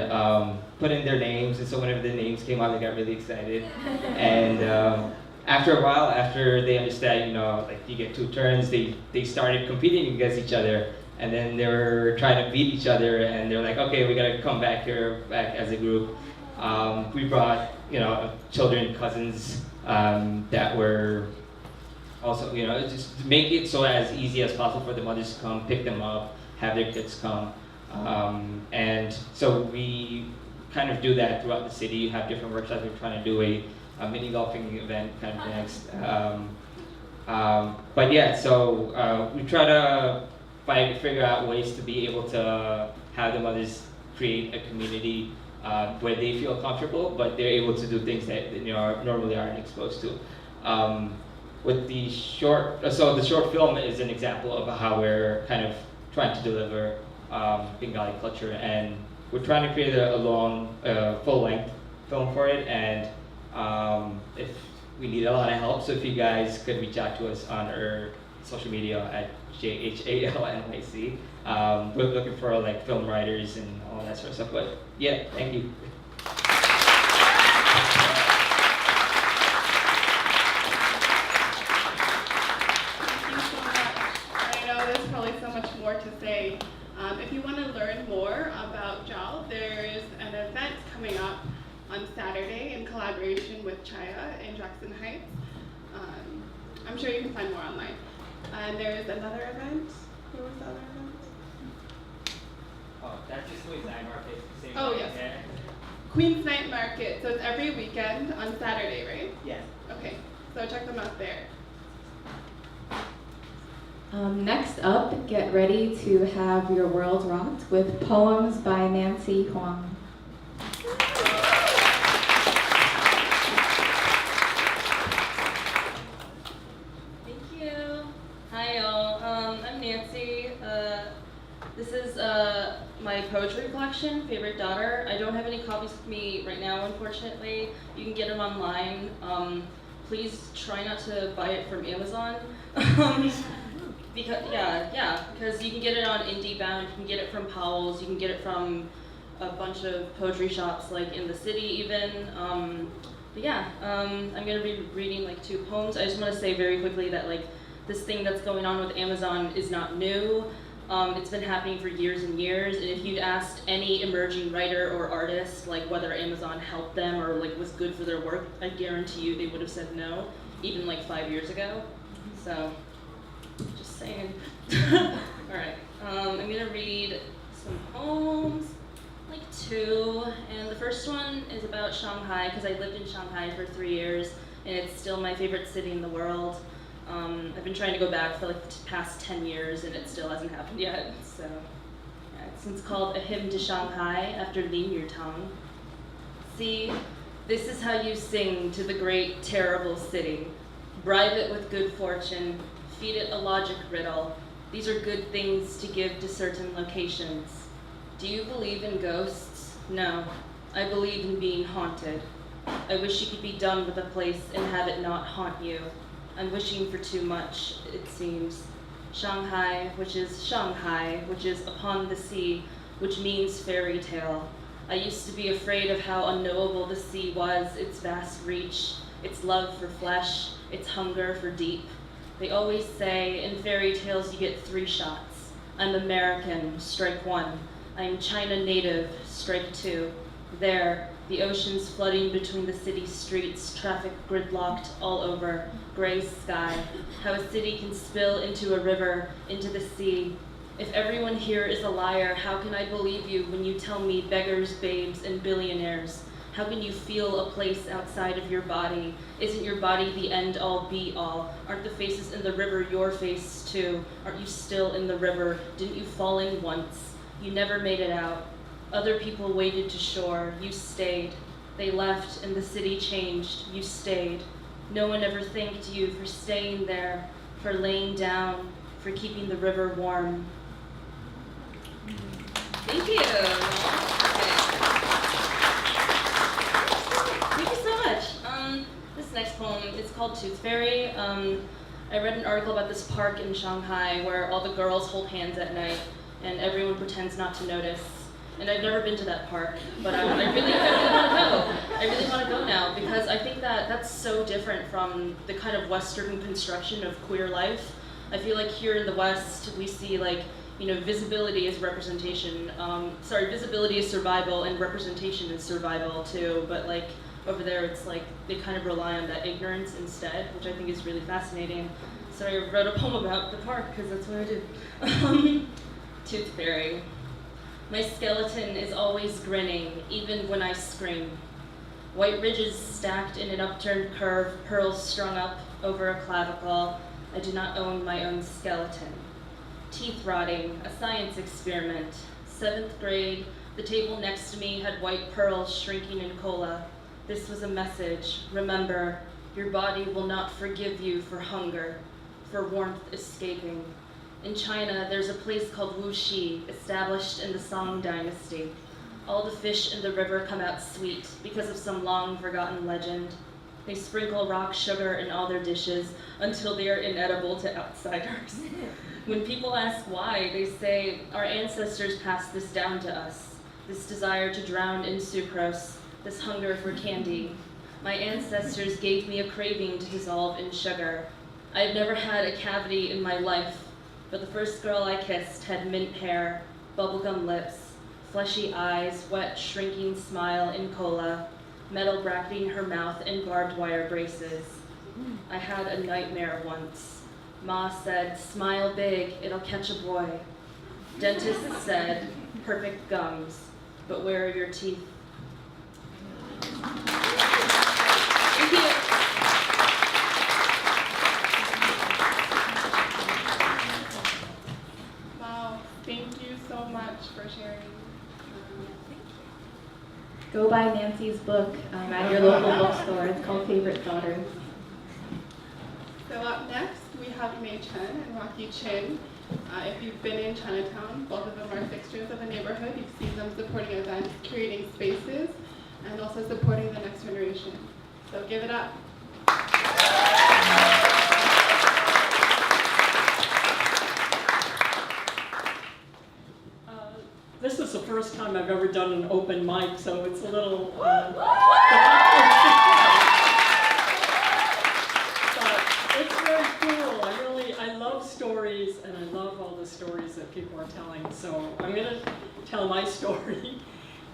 put in their names. And so whenever the names came out, they got really excited. And after a while, after they understand, like you get 2 turns, they started competing against each other. And then they were trying to beat each other, and they're like, okay, we gotta come back as a group. We brought, children, cousins that were also, just to make it so as easy as possible for the mothers to come, pick them up, have their kids come. And so we kind of do that throughout the city, have different workshops. We're trying to do a mini golfing event kind of next. But yeah, so we try to figure out ways to be able to have the mothers create a community where they feel comfortable, but they're able to do things that normally aren't exposed to. With the short film is an example of how we're kind of trying to deliver Bengali culture, and we're trying to create a long, full-length film for it, and if we need a lot of help, so if you guys could reach out to us on our social media at JHALNYC. We're looking for like film writers and all that sort of stuff, but yeah, thank you. Say, if you want to learn more about JAL, there's an event coming up on Saturday in collaboration with Chaya in Jackson Heights. I'm sure you can find more online. And there's another event. What was the other event? Oh, that's just Queen's Night Market. Oh, yes. Yeah. Queen's Night Market. So it's every weekend on Saturday, right? Yes. Okay, so check them out there. Next up, get ready to have your world rocked with poems by Nancy Huang. Thank you. Hi y'all, I'm Nancy. This is my poetry collection, Favorite Daughter. I don't have any copies with me right now, unfortunately. You can get them online. Please try not to buy it from Amazon. Because you can get it on IndieBound, you can get it from Powell's, you can get it from a bunch of poetry shops like in the city even. I'm gonna be reading like 2 poems. I just want to say very quickly that like this thing that's going on with Amazon is not new. It's been happening for years and years, and if you'd asked any emerging writer or artist like whether Amazon helped them or like was good for their work, I guarantee you they would have said no, even like 5 years ago. So. Just saying. Alright, I'm gonna read some poems, like 2, and the first one is about Shanghai, because I lived in Shanghai for 3 years, and it's still my favorite city in the world. I've been trying to go back for like the past 10 years, and it still hasn't happened yet, so. Yeah, it's called A Hymn to Shanghai, after Lin Yutang. See, this is how you sing to the great, terrible city. Bribe it with good fortune, feed it a logic riddle. These are good things to give to certain locations. Do you believe in ghosts? No. I believe in being haunted. I wish you could be done with a place and have it not haunt you. I'm wishing for too much, it seems. Shanghai, which is upon the sea, which means fairy tale. I used to be afraid of how unknowable the sea was, its vast reach, its love for flesh, its hunger for deep. They always say, in fairy tales you get 3 shots. I'm American, strike 1. I'm China native, strike 2. There, the ocean's flooding between the city streets, traffic gridlocked all over, gray sky. How a city can spill into a river, into the sea. If everyone here is a liar, how can I believe you when you tell me beggars, babes, and billionaires? How can you feel a place outside of your body? Isn't your body the end-all, be-all? Aren't the faces in the river your face too? Aren't you still in the river? Didn't you fall in once? You never made it out. Other people waded to shore. You stayed. They left and the city changed. You stayed. No one ever thanked you for staying there, for laying down, for keeping the river warm. Thank you. Thank you so much. This next poem is called Tooth Fairy. I read an article about this park in Shanghai where all the girls hold hands at night and everyone pretends not to notice. And I've never been to that park, but I really want to go. I really want to go now because I think that that's so different from the kind of Western construction of queer life. I feel like here in the West, we see like, you know, visibility is representation. Visibility is survival and representation is survival too. But like over there, it's like they kind of rely on that ignorance instead, which I think is really fascinating. So I wrote a poem about the park because that's what I do. Tooth Fairy. My skeleton is always grinning, even when I scream. White ridges stacked in an upturned curve, pearls strung up over a clavicle. I do not own my own skeleton. Teeth rotting, a science experiment. 7th grade, the table next to me had white pearls shrinking in cola. This was a message. Remember, your body will not forgive you for hunger, for warmth escaping. In China, there's a place called Wuxi, established in the Song Dynasty. All the fish in the river come out sweet because of some long-forgotten legend. They sprinkle rock sugar in all their dishes until they are inedible to outsiders. When people ask why, they say, our ancestors passed this down to us, this desire to drown in sucrose, this hunger for candy. My ancestors gave me a craving to dissolve in sugar. I have never had a cavity in my life, but the first girl I kissed had mint hair, bubblegum lips, fleshy eyes, wet, shrinking smile in cola, metal bracketing her mouth and barbed wire braces. I had a nightmare once. Ma said, smile big, it'll catch a boy. Dentist said, perfect gums, but where are your teeth? Thank you. Thank you so much for sharing. Go buy Nancy's book at your local bookstore. It's called Favorite Daughter. So up next, we have Mei Chen and Rocky Chin. If you've been in Chinatown, both of them are fixtures of the neighborhood. You've seen them supporting events, creating spaces, and also supporting the next generation. So give it up. This is the first time I've ever done an open mic, so it's a little, but it's very cool. I love stories, and I love all the stories that people are telling. So I'm going to tell my story,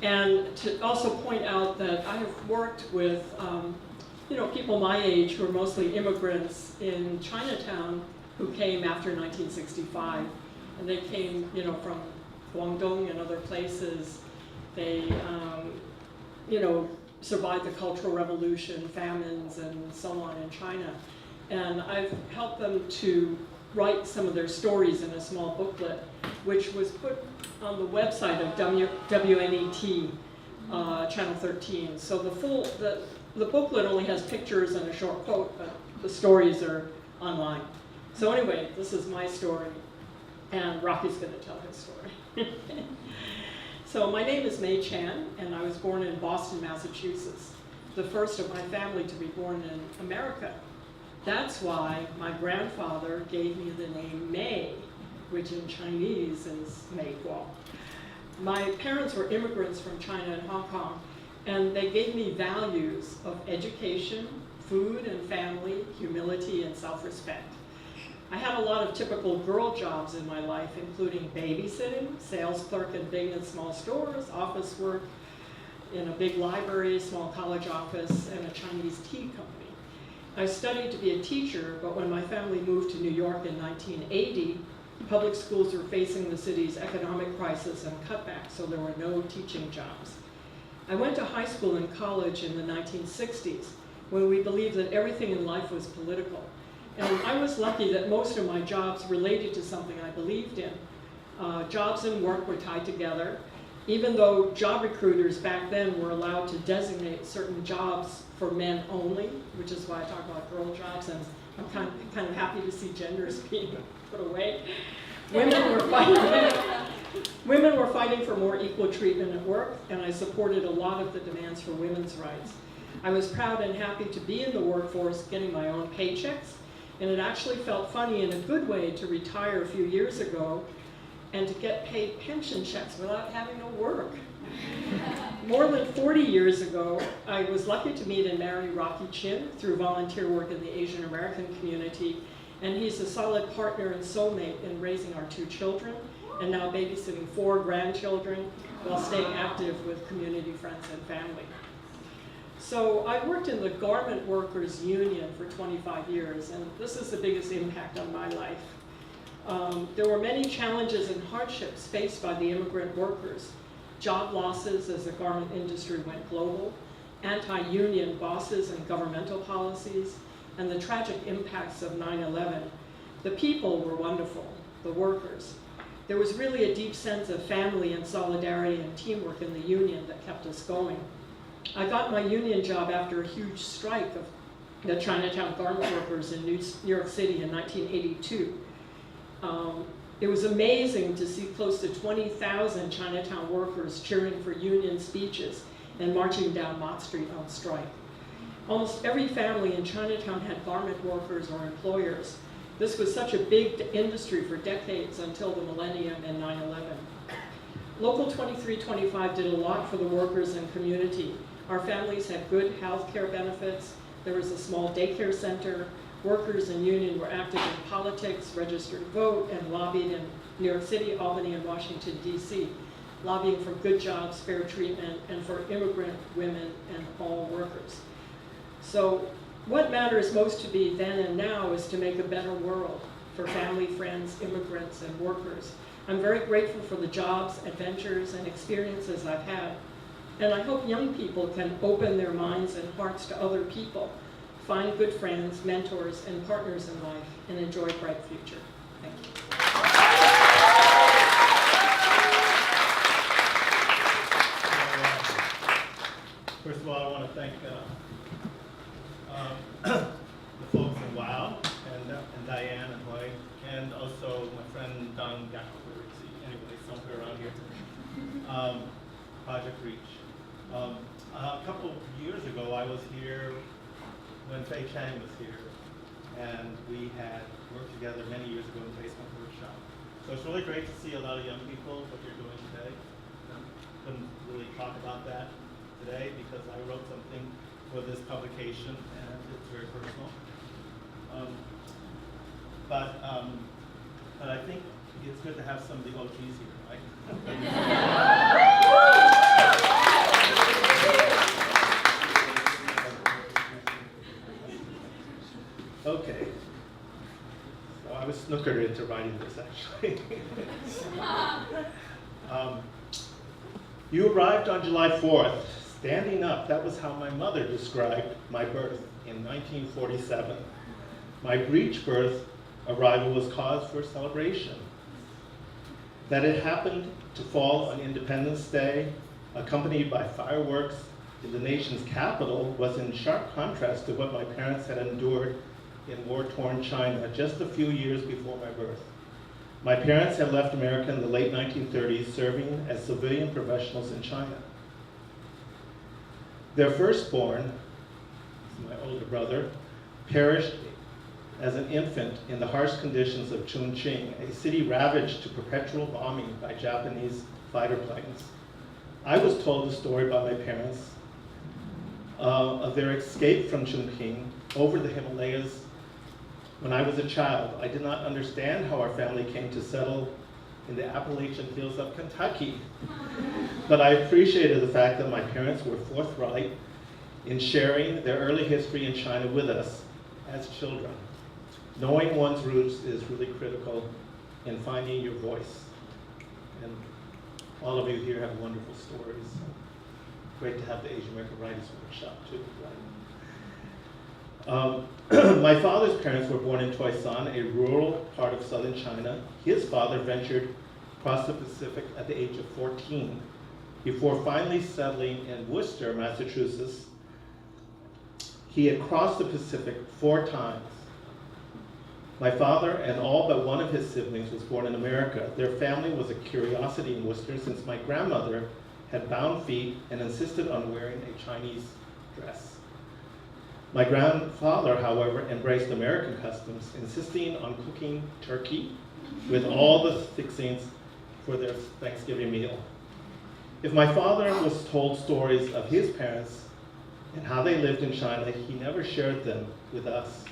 and to also point out that I have worked with, people my age who are mostly immigrants in Chinatown who came after 1965, and they came, from Guangdong and other places. They, survived the Cultural Revolution, famines, and so on in China. And I've helped them to write some of their stories in a small booklet, which was put on the website of WNET, Channel 13. So the booklet only has pictures and a short quote, but the stories are online. So anyway, this is my story, and Rocky's going to tell his story. So my name is Mei Chen, and I was born in Boston, Massachusetts, the first of my family to be born in America. That's why my grandfather gave me the name Mei, which in Chinese is Mei Guo. My parents were immigrants from China and Hong Kong, and they gave me values of education, food and family, humility, and self-respect. I had a lot of typical girl jobs in my life, including babysitting, sales clerk in big and small stores, office work in a big library, small college office, and a Chinese tea company. I studied to be a teacher, but when my family moved to New York in 1980, public schools were facing the city's economic crisis and cutbacks, so there were no teaching jobs. I went to high school and college in the 1960s, when we believed that everything in life was political. And I was lucky that most of my jobs related to something I believed in. Jobs and work were tied together, even though job recruiters back then were allowed to designate certain jobs for men only, which is why I talk about girl jobs, and I'm kind of happy to see genders being put away. Women were fighting for more equal treatment at work, and I supported a lot of the demands for women's rights. I was proud and happy to be in the workforce, getting my own paychecks, and it actually felt funny in a good way to retire a few years ago and to get paid pension checks without having to work. More than 40 years ago, I was lucky to meet and marry Rocky Chin through volunteer work in the Asian American community, and he's a solid partner and soulmate in raising our 2 children, and now babysitting 4 grandchildren while staying active with community friends and family. So I worked in the Garment Workers Union for 25 years, and this is the biggest impact on my life. There were many challenges and hardships faced by the immigrant workers. Job losses as the garment industry went global, anti-union bosses and governmental policies, and the tragic impacts of 9/11. The people were wonderful, the workers. There was really a deep sense of family and solidarity and teamwork in the union that kept us going. I got my union job after a huge strike of the Chinatown garment workers in New York City in 1982. It was amazing to see close to 20,000 Chinatown workers cheering for union speeches and marching down Mott Street on strike. Almost every family in Chinatown had garment workers or employers. This was such a big industry for decades until the millennium and 9/11. Local 2325 did a lot for the workers and community. Our families had good health care benefits. There was a small daycare center. Workers and union were active in politics, registered to vote, and lobbied in New York City, Albany, and Washington, D.C., lobbying for good jobs, fair treatment, and for immigrant women and all workers. So what matters most to me then and now is to make a better world for family, friends, immigrants, and workers. I'm very grateful for the jobs, adventures, and experiences I've had. And I hope young people can open their minds and hearts to other people, find good friends, mentors, and partners in life, and enjoy a bright future. Thank you. First of all, I want to thank the folks in W.O.W. and Diane and Huiying, and also my friend Don Gakko, anyway, somewhere around here. Project Reach. A couple of years ago, I was here when Fei Chang was here, and we had worked together many years ago in the basement workshop. So it's really great to see a lot of young people, what you're doing today. I couldn't really talk about that today because I wrote something for this publication, and it's very personal. But I think it's good to have some of the OGs here, right? Okay. So I was snookered into writing this, actually. You arrived on July 4th, standing up. That was how my mother described my birth in 1947. My breech birth arrival was cause for celebration. That it happened to fall on Independence Day, accompanied by fireworks in the nation's capital, was in sharp contrast to what my parents had endured in war-torn China just a few years before my birth. My parents had left America in the late 1930s, serving as civilian professionals in China. Their firstborn, my older brother, perished as an infant in the harsh conditions of Chongqing, a city ravaged to perpetual bombing by Japanese fighter planes. I was told the story by my parents of their escape from Chongqing over the Himalayas when I was a child. I did not understand how our family came to settle in the Appalachian hills of Kentucky, but I appreciated the fact that my parents were forthright in sharing their early history in China with us as children. Knowing one's roots is really critical in finding your voice. And all of you here have wonderful stories. Great to have the Asian American Writers Workshop too, right? My father's parents were born in Toisan, a rural part of southern China. His father ventured across the Pacific at the age of 14 before finally settling in Worcester, Massachusetts. He had crossed the Pacific 4 times. My father and all but one of his siblings was born in America. Their family was a curiosity in Worcester since my grandmother had bound feet and insisted on wearing a Chinese dress. My grandfather, however, embraced American customs, insisting on cooking turkey with all the fixings for their Thanksgiving meal. If my father was told stories of his parents and how they lived in China, he never shared them with us.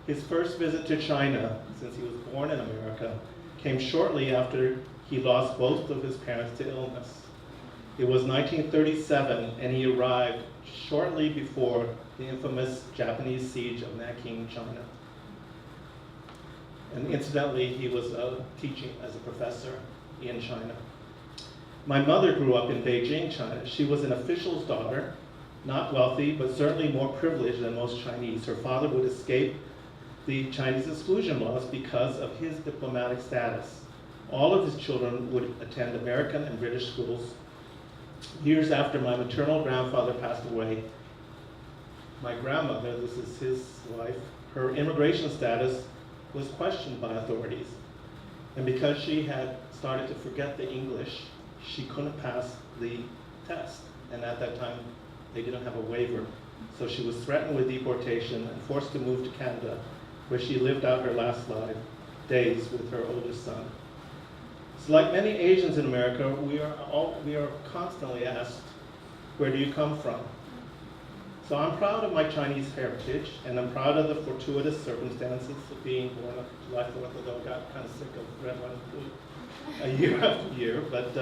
His first visit to China, since he was born in America, came shortly after he lost both of his parents to illness. It was 1937, and he arrived shortly before the infamous Japanese siege of Nanking, China. And incidentally, he was teaching as a professor in China. My mother grew up in Beijing, China. She was an official's daughter, not wealthy, but certainly more privileged than most Chinese. Her father would escape the Chinese exclusion laws because of his diplomatic status. All of his children would attend American and British schools. Years after my maternal grandfather passed away, my grandmother, this is his wife, her immigration status was questioned by authorities. And because she had started to forget the English, she couldn't pass the test. And at that time, they didn't have a waiver. So she was threatened with deportation and forced to move to Canada, where she lived out her last days with her oldest son. So like many Asians in America, we are constantly asked, where do you come from? So I'm proud of my Chinese heritage, and I'm proud of the fortuitous circumstances of being born on July 4th, although I got kind of sick of red, white, and blue year after year. But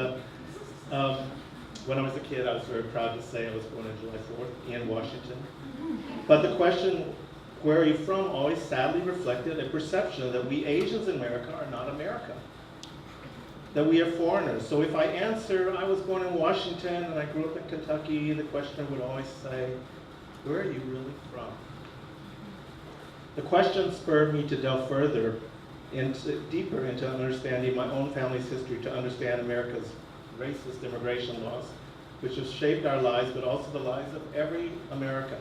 when I was a kid, I was very proud to say I was born on July 4th in Washington. But the question, where are you from, always sadly reflected a perception that we Asians in America are not America, that we are foreigners. So if I answer, I was born in Washington and I grew up in Kentucky, the questioner would always say, where are you really from? The question spurred me to delve further, deeper into understanding my own family's history, to understand America's racist immigration laws, which have shaped our lives, but also the lives of every American.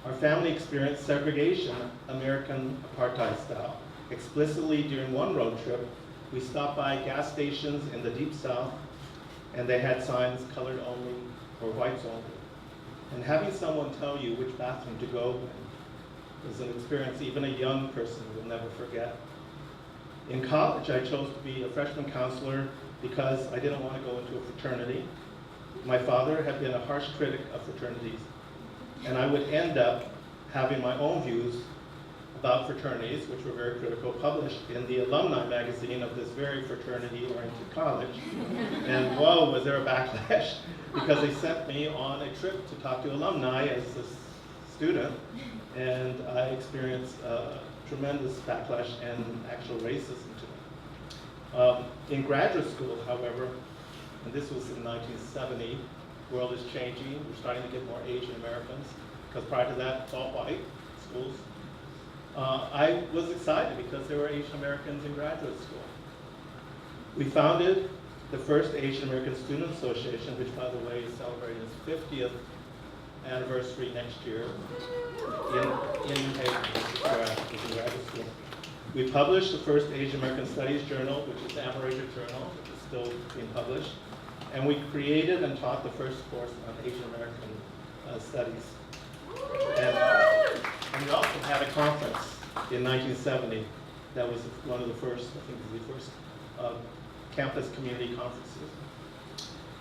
Our family experienced segregation, American apartheid style. Explicitly during one road trip, we stopped by gas stations in the Deep South, and they had signs colored only or whites only. And having someone tell you which bathroom to go in is an experience even a young person will never forget. In college, I chose to be a freshman counselor because I didn't want to go into a fraternity. My father had been a harsh critic of fraternities, and I would end up having my own views about fraternities, which were very critical, published in the alumni magazine of this very fraternity-oriented college. And whoa, was there a backlash, because they sent me on a trip to talk to alumni as a student, and I experienced tremendous backlash and actual racism to it. In graduate school, however, and this was in 1970, the world is changing. We're starting to get more Asian Americans, because prior to that, it's all white schools. I was excited because there were Asian Americans in graduate school. We founded the first Asian American Student Association, which, by the way, is celebrating its 50th anniversary next year in New Haven, where I was in graduate school. We published the first Asian American Studies journal, which is the Amorator Journal, which is still being published. And we created and taught the first course on Asian American studies. And we also had a conference in 1970 that was one of the first, I think it was the first campus community conferences.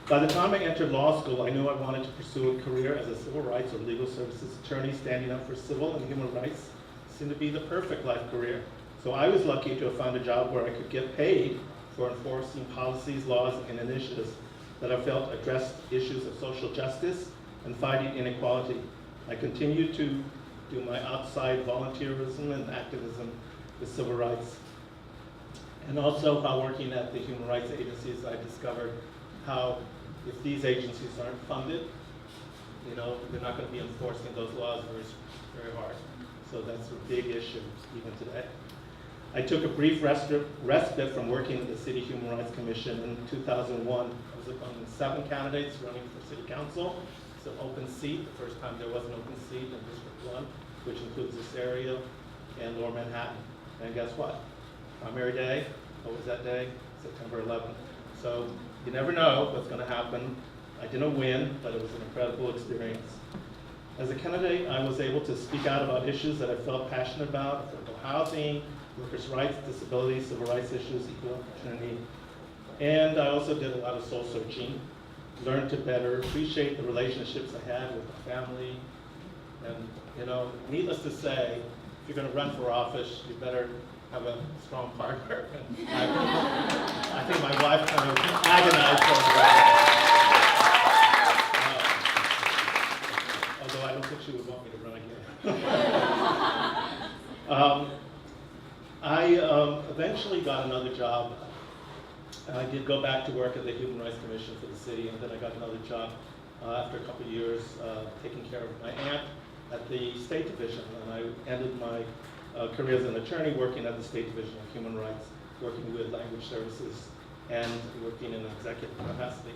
By the time I entered law school, I knew I wanted to pursue a career as a civil rights or legal services attorney standing up for civil and human rights. Seemed to be the perfect life career. So I was lucky to have found a job where I could get paid for enforcing policies, laws, and initiatives that I felt addressed issues of social justice and fighting inequality. I continued to do my outside volunteerism and activism with civil rights. And also while working at the human rights agencies, I discovered how if these agencies aren't funded, you know, they're not going to be enforcing those laws very hard. So that's a big issue even today. I took a brief respite from working at the City Human Rights Commission in 2001. I was among 7 candidates running for City Council. It's an open seat, the first time there was an open seat in District 1, which includes this area and Lower Manhattan. And guess what? Primary day, what was that day? September 11th. So you never know what's going to happen. I didn't win, but it was an incredible experience. As a candidate, I was able to speak out about issues that I felt passionate about: affordable housing, workers' rights, disability, civil rights issues, equal opportunity. And I also did a lot of soul searching, learned to better appreciate the relationships I had with my family. And, you know, needless to say, if you're going to run for office, you better have a strong partner. I think my wife kind of agonized over that. Although I don't think she would want me to run again. I eventually got another job. I did go back to work at the Human Rights Commission for the city, and then I got another job after a couple of years taking care of my aunt at the State Division. And I ended my career as an attorney working at the State Division of Human Rights, working with language services and working in an executive capacity.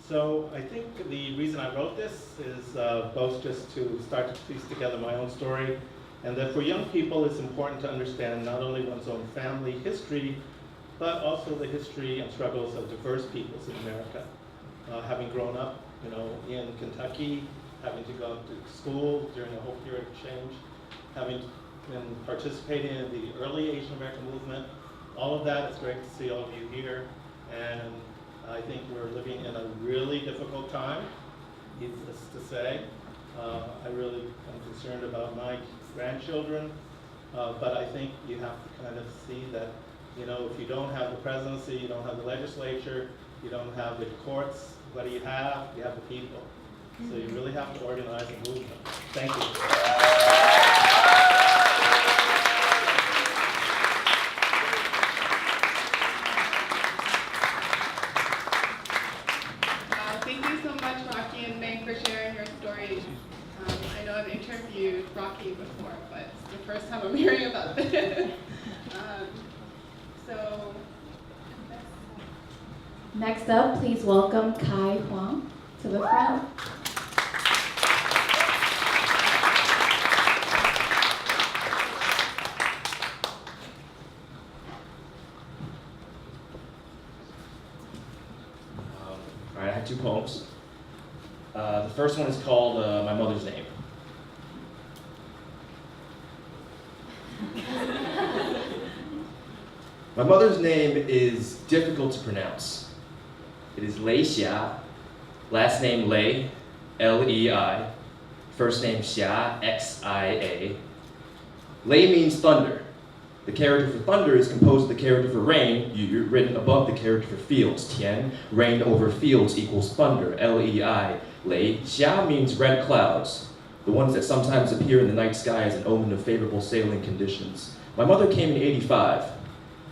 So I think the reason I wrote this is both just to start to piece together my own story, and that for young people it's important to understand not only one's own family history, but also the history and struggles of diverse peoples in America. Having grown up, you know, in Kentucky, having to go to school during the whole period of change, having been participating in the early Asian American movement, all of that, it's great to see all of you here. And I think we're living in a really difficult time, needless to say. I really am concerned about my grandchildren, but I think you have to kind of see that, you know, if you don't have the presidency, you don't have the legislature, you don't have the courts, what do you have? You have the people. So you really have to organize a movement. Thank you. Thank you so much, Rocky and Mei, for sharing your stories. I know I've interviewed Rocky before, but it's the first time I'm hearing about this. Next up, please welcome Kai Huang to the front. All right, I have 2 poems. The first one is called My Mother's Name. My mother's name is difficult to pronounce. It is Lei Xia, last name Lei, L-E-I, first name Xia, X-I-A. Lei means thunder. The character for thunder is composed of the character for rain, written above the character for fields. Tian, rain over fields equals thunder, L-E-I. Lei. Xia means red clouds, the ones that sometimes appear in the night sky as an omen of favorable sailing conditions. My mother came in 85.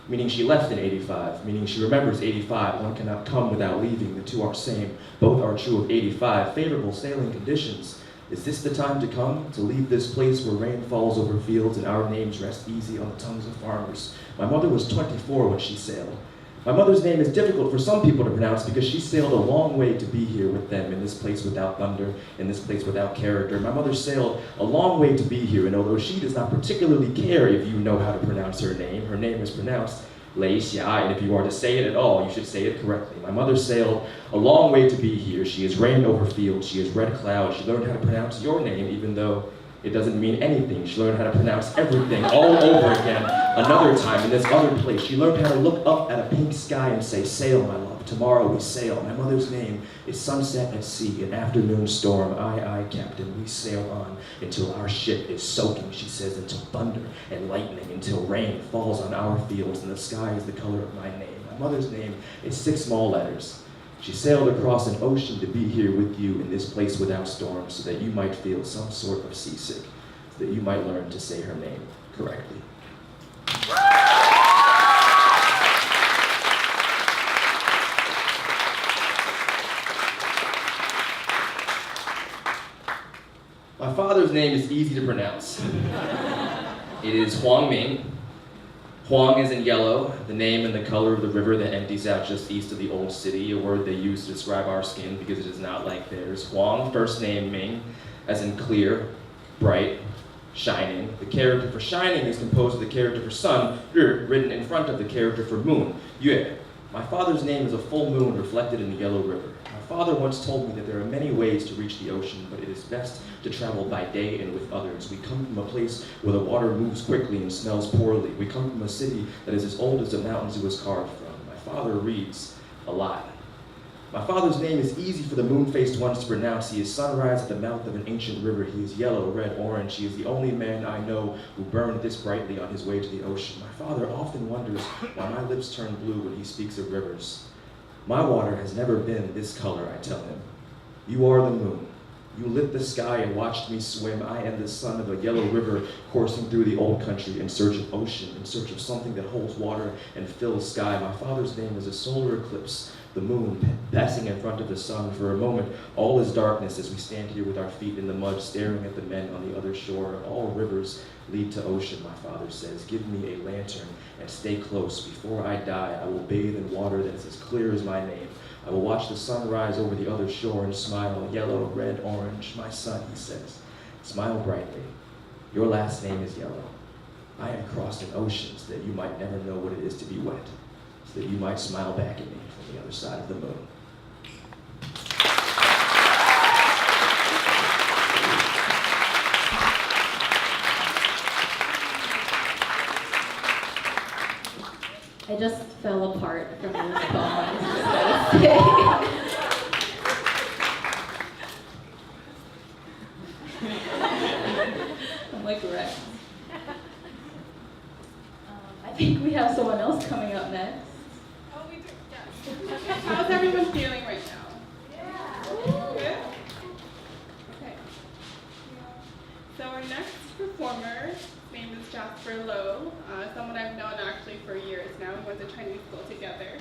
Meaning she left in 85, meaning she remembers 85. One cannot come without leaving, the two are same. Both are true of 85. Favorable sailing conditions. Is this the time to come, to leave this place where rain falls over fields and our names rest easy on the tongues of farmers? My mother was 24 when she sailed. My mother's name is difficult for some people to pronounce because she sailed a long way to be here with them in this place without thunder, in this place without character. My mother sailed a long way to be here, and although she does not particularly care if you know how to pronounce her name is pronounced Lei Xia, and if you are to say it at all, you should say it correctly. My mother sailed a long way to be here. She has rained over fields, she has read clouds, she learned how to pronounce your name even though it doesn't mean anything. She learned how to pronounce everything all over again another time in this other place. She learned how to look up at a pink sky and say, sail, my love, tomorrow we sail. My mother's name is sunset at sea, an afternoon storm. Aye, aye, captain, we sail on until our ship is soaking, she says, until thunder and lightning, until rain falls on our fields and the sky is the color of my name. My mother's name is 6 small letters. She sailed across an ocean to be here with you in this place without storms so that you might feel some sort of seasick, so that you might learn to say her name correctly. My father's name is easy to pronounce. It is Huang Ming. Huang is in yellow, the name and the color of the river that empties out just east of the old city, a word they use to describe our skin because it is not like theirs. Huang, first name Ming, as in clear, bright, shining. The character for shining is composed of the character for sun, written in front of the character for moon, Yue. My father's name is a full moon reflected in the yellow river. My father once told me that there are many ways to reach the ocean, but it is best to travel by day and with others. We come from a place where the water moves quickly and smells poorly. We come from a city that is as old as the mountains it was carved from. My father reads a lot. My father's name is easy for the moon-faced ones to pronounce. He is sunrise at the mouth of an ancient river. He is yellow, red, orange. He is the only man I know who burned this brightly on his way to the ocean. My father often wonders why my lips turn blue when he speaks of rivers. My water has never been this color, I tell him. You are the moon. You lit the sky and watched me swim. I am the son of a yellow river coursing through the old country in search of ocean, in search of something that holds water and fills sky. My father's name is a solar eclipse, the moon passing in front of the sun. For a moment, all is darkness as we stand here with our feet in the mud, staring at the men on the other shore. All rivers lead to ocean, my father says. Give me a lantern and stay close. Before I die, I will bathe in water that is as clear as my name. I will watch the sun rise over the other shore and smile, yellow, red, orange. My son, he says, smile brightly. Your last name is yellow. I have crossed an ocean so that you might never know what it is to be wet, so that you might smile back at me from the other side of the moon. I just fell apart from this poem. I'm like wrecked. I think we have someone else coming up next. Oh, we do, yes. Okay, how's everyone feeling right now? Yeah. Good? Okay. So our next performer, his name is Jasper Lowe, someone I've known actually for years now. We went to Chinese school together.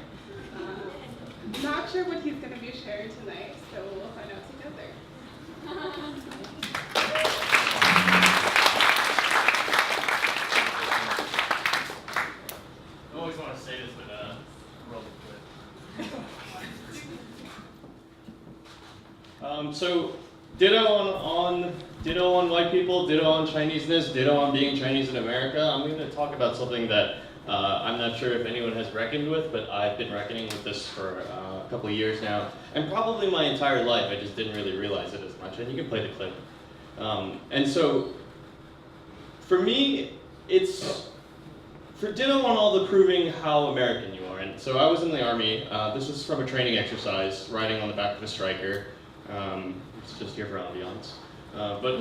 Not sure what he's going to be sharing tonight, so we'll find out together. I always want to say this, but roll quick. So ditto on white people, ditto on Chineseness, ditto on being Chinese in America. I'm going to talk about something that I'm not sure if anyone has reckoned with, but I've been reckoning with this for a couple of years now, and probably my entire life. I just didn't really realize it as much, and you can play the clip. And so, for me, it's for ditto on all the proving how American you are. And so I was in the Army. This was from a training exercise, riding on the back of a striker. It's just here for ambiance. But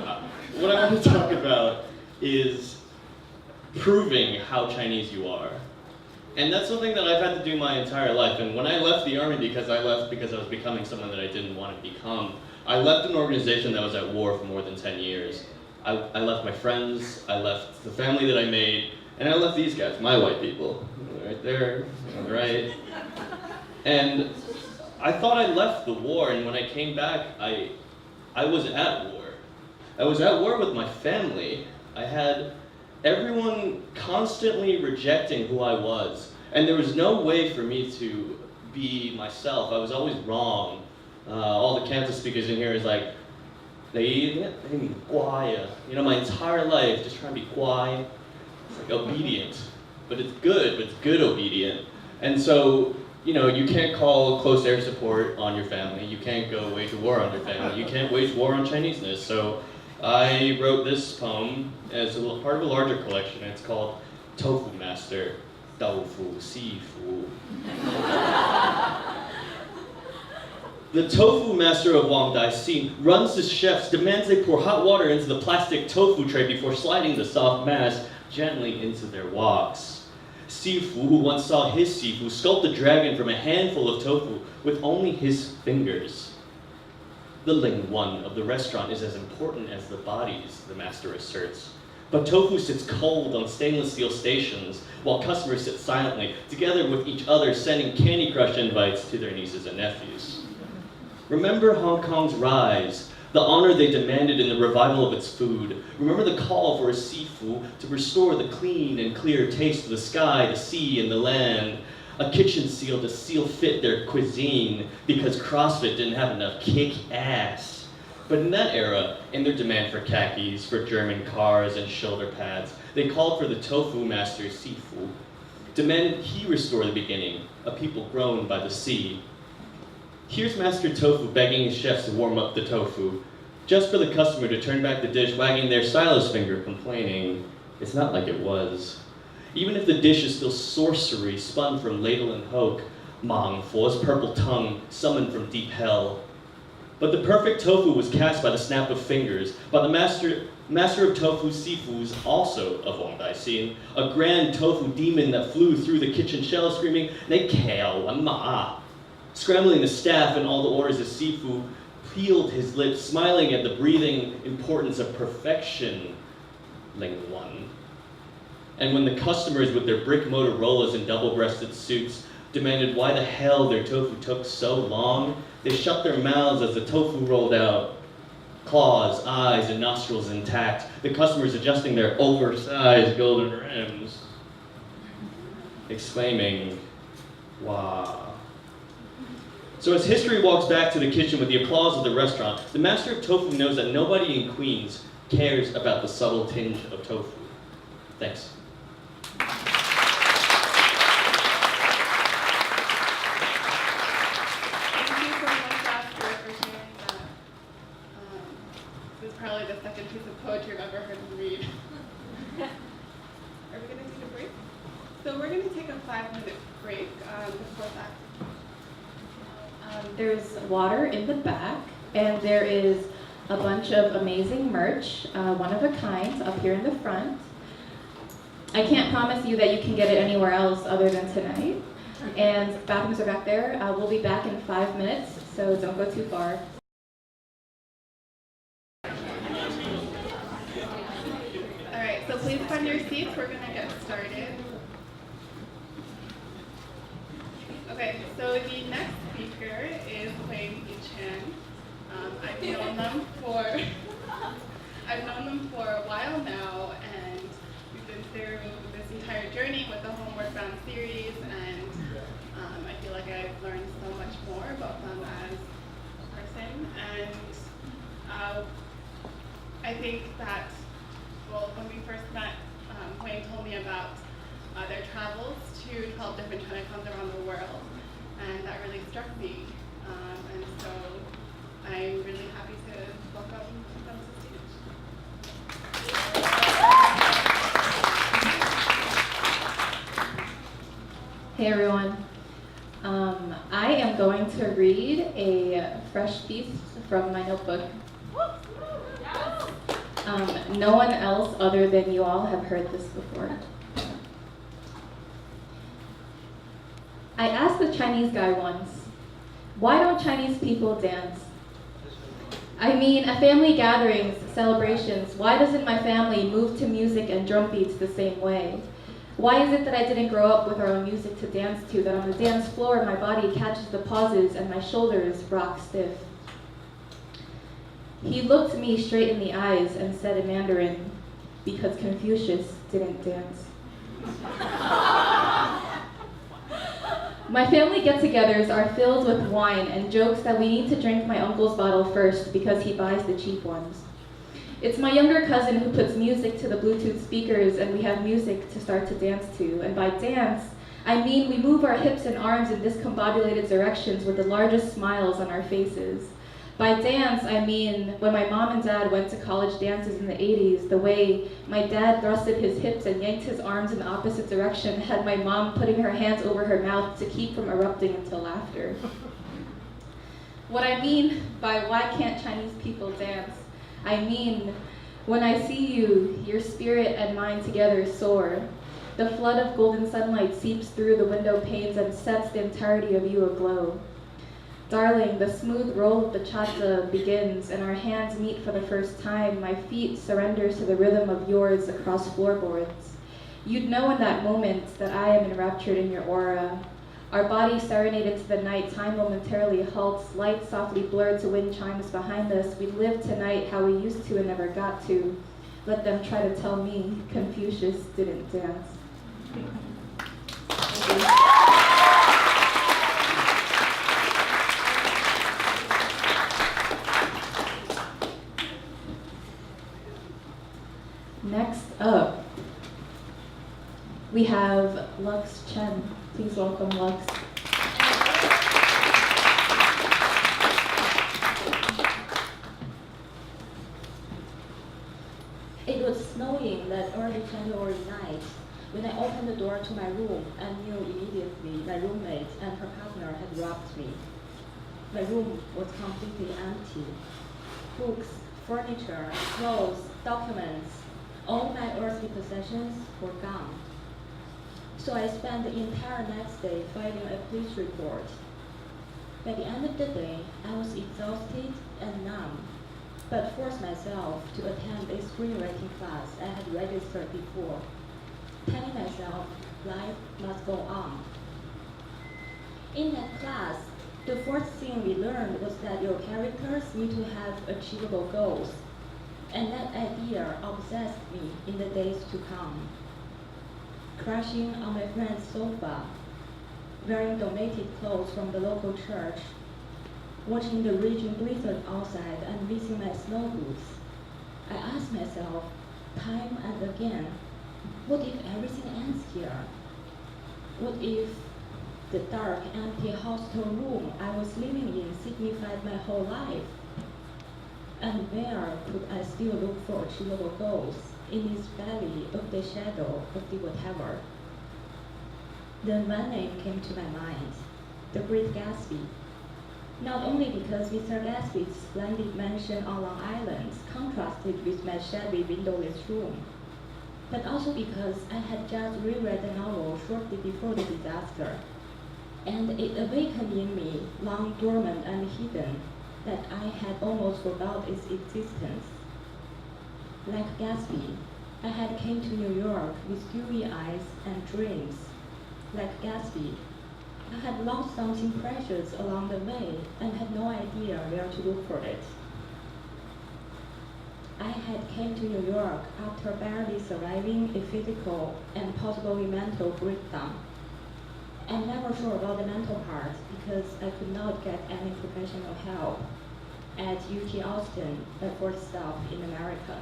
what I want to talk about is proving how Chinese you are. And that's something that I've had to do my entire life. And when I left the Army, because I was becoming someone that I didn't want to become, I left an organization that was at war for more than 10 years. I left my friends, I left the family that I made, and I left these guys, my white people, right there, right? And I thought I left the war, and when I came back, I was at war. I was at war with my family. I had everyone constantly rejecting who I was. And there was no way for me to be myself. I was always wrong. All the Canton speakers in here is like, you know, my entire life just trying to be guai, like obedient. But it's good obedient. And so, you know, you can't call close air support on your family. You can't go wage a war on your family. You can't wage war on Chineseness. So I wrote this poem as a part of a larger collection. It's called Tofu Master, Tofu Sifu. The tofu master of Wang Daixin runs his chefs, demands they pour hot water into the plastic tofu tray before sliding the soft mass gently into their woks. Sifu, who once saw his Sifu sculpt a dragon from a handful of tofu with only his fingers. The Ling One of the restaurant is as important as the bodies, the master asserts. But tofu sits cold on stainless steel stations, while customers sit silently, together with each other, sending Candy Crush invites to their nieces and nephews. Remember Hong Kong's rise, the honor they demanded in the revival of its food. Remember the call for a Sifu to restore the clean and clear taste of the sky, the sea, and the land. A kitchen seal to seal fit their cuisine because CrossFit didn't have enough kick ass. But in that era, in their demand for khakis, for German cars and shoulder pads, they called for the tofu master Sifu, demanded he restore the beginning, a people grown by the sea. Here's Master Tofu begging his chefs to warm up the tofu, just for the customer to turn back the dish, wagging their stylus finger, complaining, it's not like it was. Even if the dish is still sorcery spun from ladle and hoke, Mang Fo's purple tongue summoned from deep hell. But the perfect tofu was cast by the snap of fingers, by the master of tofu Sifus, also of Wang Daixin, a grand tofu demon that flew through the kitchen shell screaming, "Nei kale and ma." Scrambling the staff and all the orders of Sifu, peeled his lips, smiling at the breathing importance of perfection, Ling One. And when the customers with their brick Motorola's and double-breasted suits demanded why the hell their tofu took so long, they shut their mouths as the tofu rolled out. Claws, eyes, and nostrils intact, the customers adjusting their oversized golden rims, exclaiming, wow. So as history walks back to the kitchen with the applause of the restaurant, the master of tofu knows that nobody in Queens cares about the subtle tinge of tofu. Thanks. Thank you so much, Oscar, for sharing that. This is probably the second piece of poetry I've ever heard him read. Are we going to take a break? So we're going to take a 5-minute break before that. There's water in the back, and there is a bunch of amazing merch, one of a kind, up here in the front. I can't promise you that you can get it anywhere else other than tonight. And bathrooms are back there. We'll be back in 5 minutes, so don't go too far. All right, so please find your seats. We're going to get started. Okay, so the next speaker is Huiying B Chan. I've known them for a while now, and we've been through this entire journey with the Homeward Bound Series, and I feel like I've learned so much more about them as a person. And I think that, well, when we first met, Huiying told me about their travels to 12 different Chinatowns around the world, and that really struck me. And so I'm really happy to welcome them to the stage. Hey everyone. I am going to read a fresh piece from my notebook. No one else other than you all have heard this before. I asked a Chinese guy once, why don't Chinese people dance? I mean, at family gatherings, celebrations, why doesn't my family move to music and drum beats the same way? Why is it that I didn't grow up with our own music to dance to, that on the dance floor my body catches the pauses and my shoulders rock stiff? He looked me straight in the eyes and said in Mandarin, because Confucius didn't dance. My family get-togethers are filled with wine and jokes that we need to drink my uncle's bottle first because he buys the cheap ones. It's my younger cousin who puts music to the Bluetooth speakers and we have music to start to dance to. And by dance, I mean we move our hips and arms in discombobulated directions with the largest smiles on our faces. By dance, I mean when my mom and dad went to college dances in the 80s, the way my dad thrusted his hips and yanked his arms in the opposite direction had my mom putting her hands over her mouth to keep from erupting into laughter. What I mean by why can't Chinese people dance, I mean when I see you, your spirit and mine together soar. The flood of golden sunlight seeps through the window panes and sets the entirety of you aglow. Darling, the smooth roll of the cha-cha begins and our hands meet for the first time. My feet surrender to the rhythm of yours across floorboards. You'd know in that moment that I am enraptured in your aura. Our bodies serenade into the night, time momentarily halts, lights softly blurred to wind chimes behind us. We live tonight how we used to and never got to. Let them try to tell me Confucius didn't dance. Thank you. Next up, we have Lux Chen. Please welcome Lux. It was snowing that early January night when I opened the door to my room and knew immediately my roommate and her partner had robbed me. My room was completely empty. Books, furniture, clothes, documents, all my earthly possessions were gone. So I spent the entire next day filing a police report. By the end of the day, I was exhausted and numb, but forced myself to attend a screenwriting class I had registered before, telling myself life must go on. In that class, the first thing we learned was that your characters need to have achievable goals, and that idea obsessed me in the days to come. Crashing on my friend's sofa, wearing donated clothes from the local church, watching the raging blizzard outside and missing my snow boots, I asked myself time and again, what if everything ends here? What if the dark, empty hostel room I was living in signified my whole life? And where could I still look for achievable goals in this valley of the shadow of the whatever? Then one name came to my mind, the Great Gatsby. Not only because Mr. Gatsby's splendid mansion on Long Island contrasted with my shabby windowless room, but also because I had just reread the novel shortly before the disaster, and it awakened in me, long dormant and hidden, that I had almost forgot its existence. Like Gatsby, I had came to New York with dewy eyes and dreams. Like Gatsby, I had lost something precious along the way and had no idea where to look for it. I had came to New York after barely surviving a physical and possibly mental breakdown. I'm never sure about the mental part because I could not get any professional help at UT Austin, my first stop in America.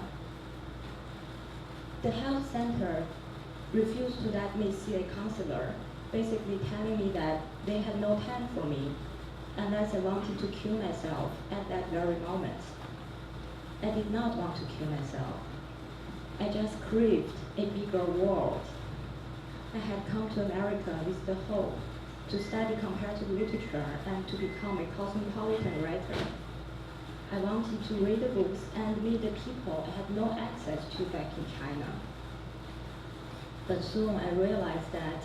The health center refused to let me see a counselor, basically telling me that they had no time for me unless I wanted to kill myself at that very moment. I did not want to kill myself. I just craved a bigger world. I had come to America with the hope to study comparative literature and to become a cosmopolitan writer. I wanted to read the books and meet the people I had no access to back in China. But soon I realized that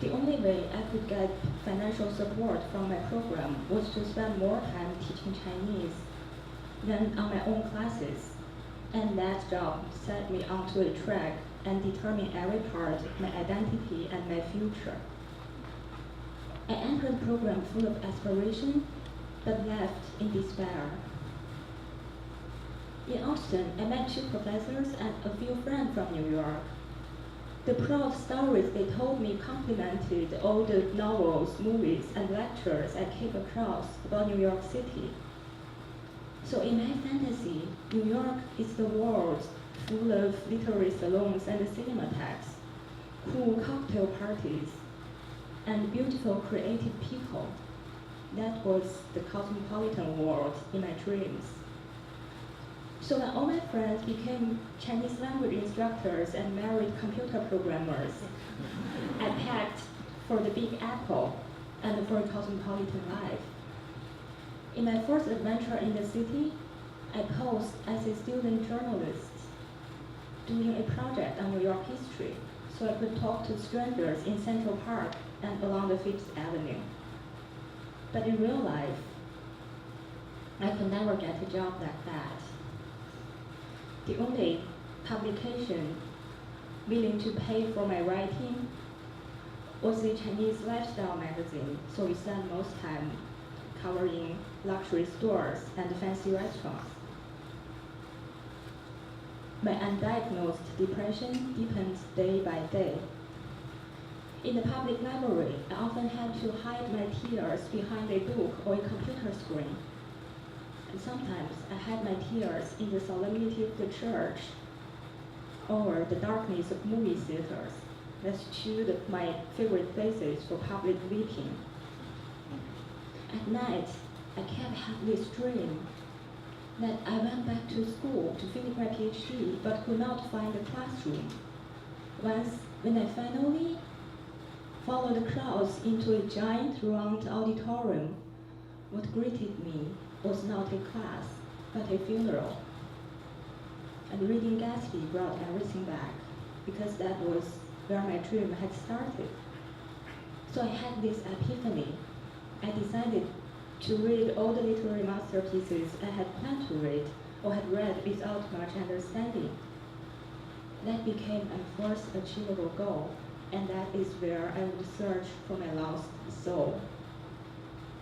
the only way I could get financial support from my program was to spend more time teaching Chinese than on my own classes. And that job set me onto a track and determined every part of my identity and my future. I entered the program full of aspiration, but left in despair. In Austin, I met 2 professors and a few friends from New York. The proud stories they told me complemented all the novels, movies, and lectures I came across about New York City. So in my fantasy, New York is the world full of literary salons and cinematheques, cool cocktail parties, and beautiful creative people. That was the cosmopolitan world in my dreams. So when all my friends became Chinese language instructors and married computer programmers, I packed for the Big Apple and for cosmopolitan life. In my first adventure in the city, I posed as a student journalist, doing a project on New York history, so I could talk to strangers in Central Park and along the Fifth Avenue. But in real life, I could never get a job like that. The only publication willing to pay for my writing was a Chinese lifestyle magazine, so we spent most time covering luxury stores and fancy restaurants. My undiagnosed depression deepened day by day. In the public library, I often had to hide my tears behind a book or a computer screen. And sometimes I had my tears in the solemnity of the church or the darkness of movie theaters. That's two of my favorite places for public weeping. At night, I kept having this dream that I went back to school to finish my PhD but could not find a classroom. Once, when I finally followed the crowds into a giant round auditorium, what greeted me was not a class, but a funeral. And reading Gatsby brought everything back, because that was where my dream had started. So I had this epiphany. I decided to read all the literary masterpieces I had planned to read, or had read without much understanding. That became my first achievable goal, and that is where I would search for my lost soul.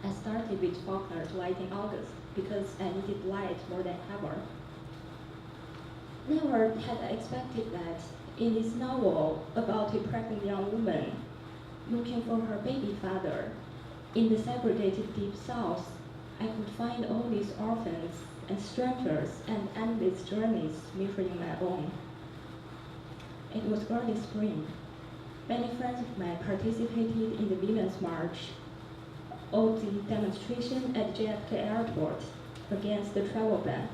I started with Faulkner's Light in August because I needed light more than ever. Never had I expected that in this novel about a pregnant young woman looking for her baby father in the segregated Deep South, I could find all these orphans and strangers and endless journeys mirroring my own. It was early spring. Many friends of mine participated in the Women's March or the demonstration at JFK Airport against the travel ban.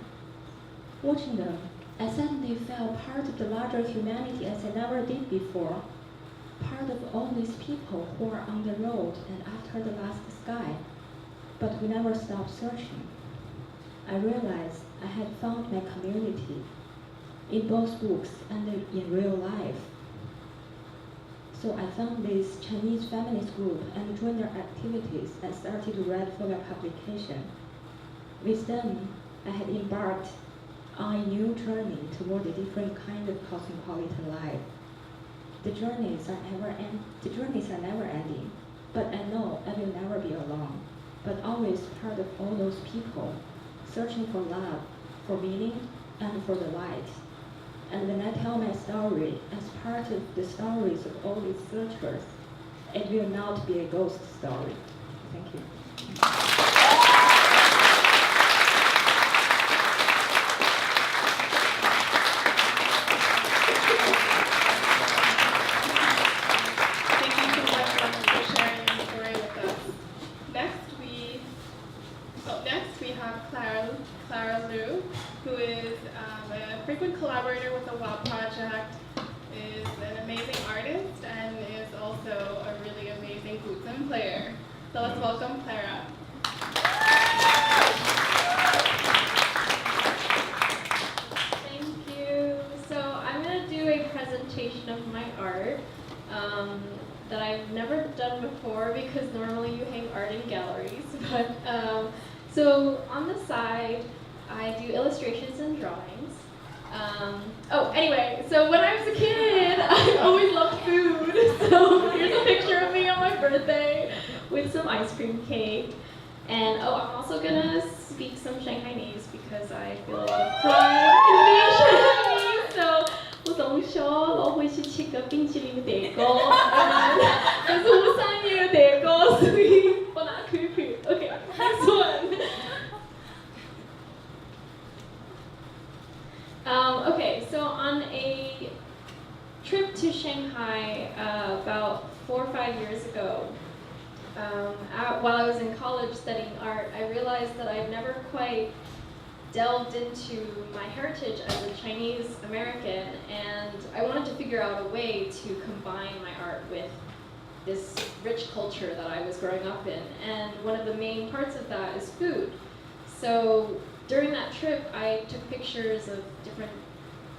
Watching them, I suddenly felt part of the larger humanity as I never did before, part of all these people who are on the road and after the last sky, but who never stopped searching. I realized I had found my community in both books and in real life. So I found this Chinese feminist group and joined their activities and started to write for their publication. With them, I had embarked on a new journey toward a different kind of cosmopolitan life. The journeys are never ending, but I know I will never be alone, but always part of all those people searching for love, for meaning, and for the light. And when I tell my story as part of the stories of all these searchers, it will not be a ghost story. Thank you. Thank you so much for sharing your story with us. Next we have Clara Liu, who is a frequent collaborator with the W.O.W project, is an amazing artist, and is also a really amazing guzheng player. So let's welcome Clara. Thank you. So I'm going to do a presentation of my art that I've never done before because normally you hang art in galleries. But so on the side, I do illustrations and drawings. Anyway, so when I was a kid, I always loved food. So here's a picture of me on my birthday with some ice cream cake. And I'm also gonna speak some Shanghainese because I feel a lot of pride in being Shanghainese. So we'll 从小我会去吃个冰淇淋蛋糕，但是我生日的蛋糕，所以不拿看看。Okay, next one. Okay, so on a trip to Shanghai about 4 or 5 years ago, while I was in college studying art, I realized that I've never quite delved into my heritage as a Chinese American, and I wanted to figure out a way to combine my art with this rich culture that I was growing up in. And one of the main parts of that is food. So during that trip, I took pictures of different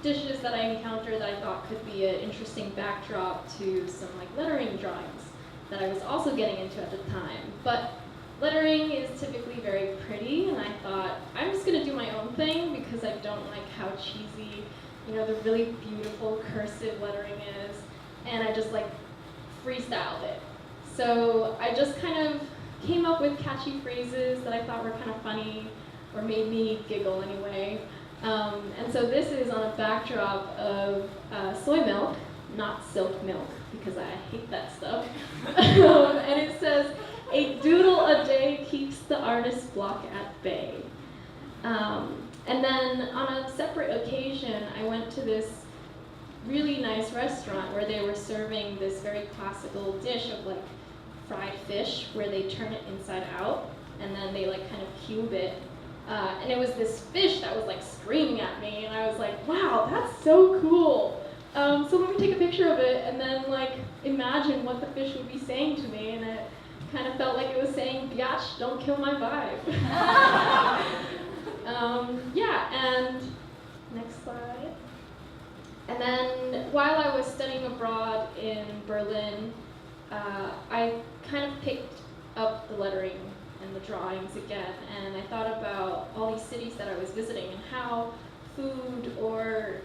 dishes that I encountered that I thought could be an interesting backdrop to some like lettering drawings that I was also getting into at the time. But lettering is typically very pretty, and I thought, I'm just gonna do my own thing because I don't like how cheesy, you know, the really beautiful cursive lettering is, and I just like freestyled it. So I just kind of came up with catchy phrases that I thought were kind of funny, or made me giggle anyway. And so this is on a backdrop of soy milk, not silk milk, because I hate that stuff. And it says, "A doodle a day keeps the artist's block at bay." And then on a separate occasion, I went to this really nice restaurant where they were serving this very classical dish of like fried fish, where they turn it inside out and then they like kind of cube it. And it was this fish that was like screaming at me, and I was like, wow, that's so cool. So let me take a picture of it and then like imagine what the fish would be saying to me, and it kind of felt like it was saying, biatch, don't kill my vibe. Yeah, and next slide. And then while I was studying abroad in Berlin, I kind of picked up the lettering and the drawings again, and I thought about all these cities that I was visiting and how food or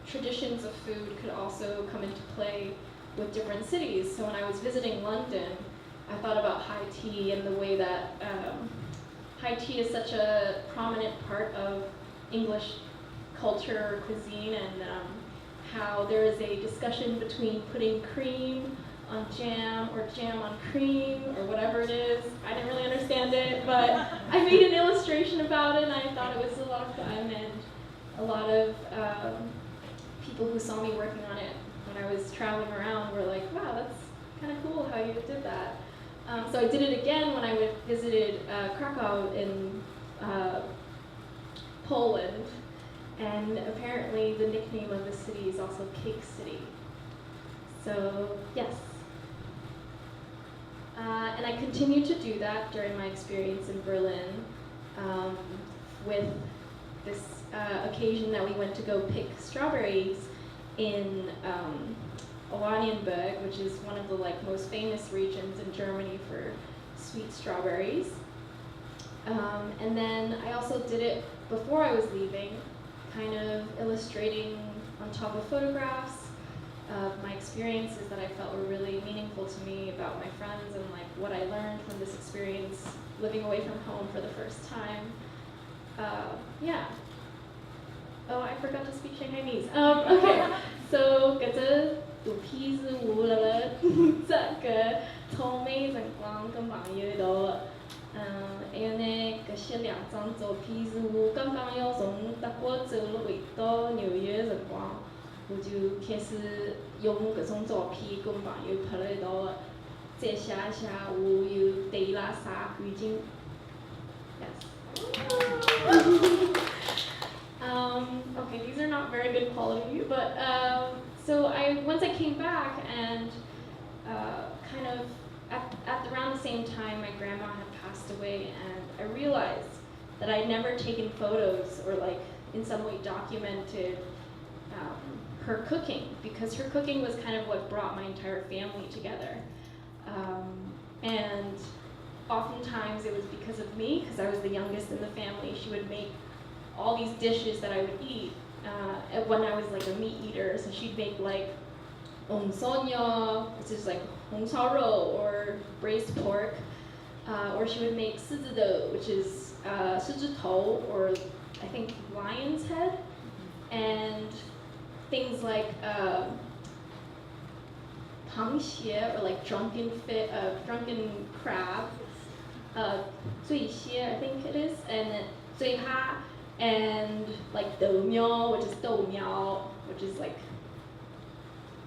traditions of food could also come into play with different cities. So when I was visiting London, I thought about high tea and the way that high tea is such a prominent part of English culture or cuisine, and how there is a discussion between putting cream on jam or jam on cream or whatever it is. I didn't really understand it, but I made an illustration about it, and I thought it was a lot of fun, and a lot of people who saw me working on it when I was traveling around were like, wow, that's kind of cool how you did that. So I did it again when I visited Krakow in Poland, and apparently the nickname of the city is also Cake City. So yes. And I continued to do that during my experience in Berlin, with this occasion that we went to go pick strawberries in Oranienburg, which is one of the most famous regions in Germany for sweet strawberries. And then I also did it before I was leaving, kind of illustrating on top of photographs of my experiences that I felt were really meaningful to me about my friends, and what I learned from this experience living away from home for the first time. Yeah. Oh, I forgot to speak Shanghainese. Okay, so 搿只图片是我辣辣这个草莓辰光跟朋友一道。还有呢，搿些2张照片是我刚刚要从德国走了回到纽约的辰光，我就开始用搿种照片跟朋友拍了一道，再写一写我有对伊拉啥感情。Yes. Okay, these are not very good quality, but so once I came back and kind of at around the same time my grandma had passed away, and I realized that I'd never taken photos or in some way documented her cooking, because her cooking was kind of what brought my entire family together. And oftentimes it was because of me, because I was the youngest in the family. She would make all these dishes that I would eat when I was a meat eater. So she'd make ongsonya, which is hong chao rou, or braised pork, or she would make sizidou, which is shizhitou, or I think lion's head. And things like 螃蟹 or like drunken crab, 醉蟹 I think it is, and then 醉虾 and like 豆苗 which is 豆苗 which is like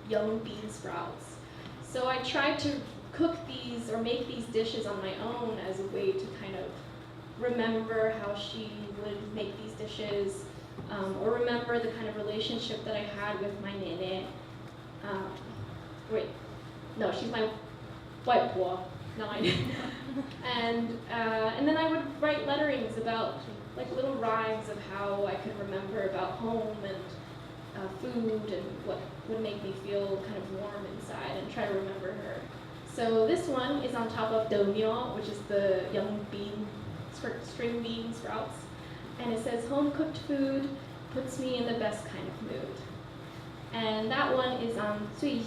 young bean sprouts. So I tried to cook these or make these dishes on my own as a way to kind of remember how she would make these dishes, or remember the kind of relationship that I had with my nene. No, she's my white boy, 9. And then I would write letterings about, like little rhymes of how I could remember about home and food and what would make me feel kind of warm inside and try to remember her. So this one is on top of domyo, which is the young string bean sprouts. And it says, home cooked food puts me in the best kind of mood. And that one is on 醉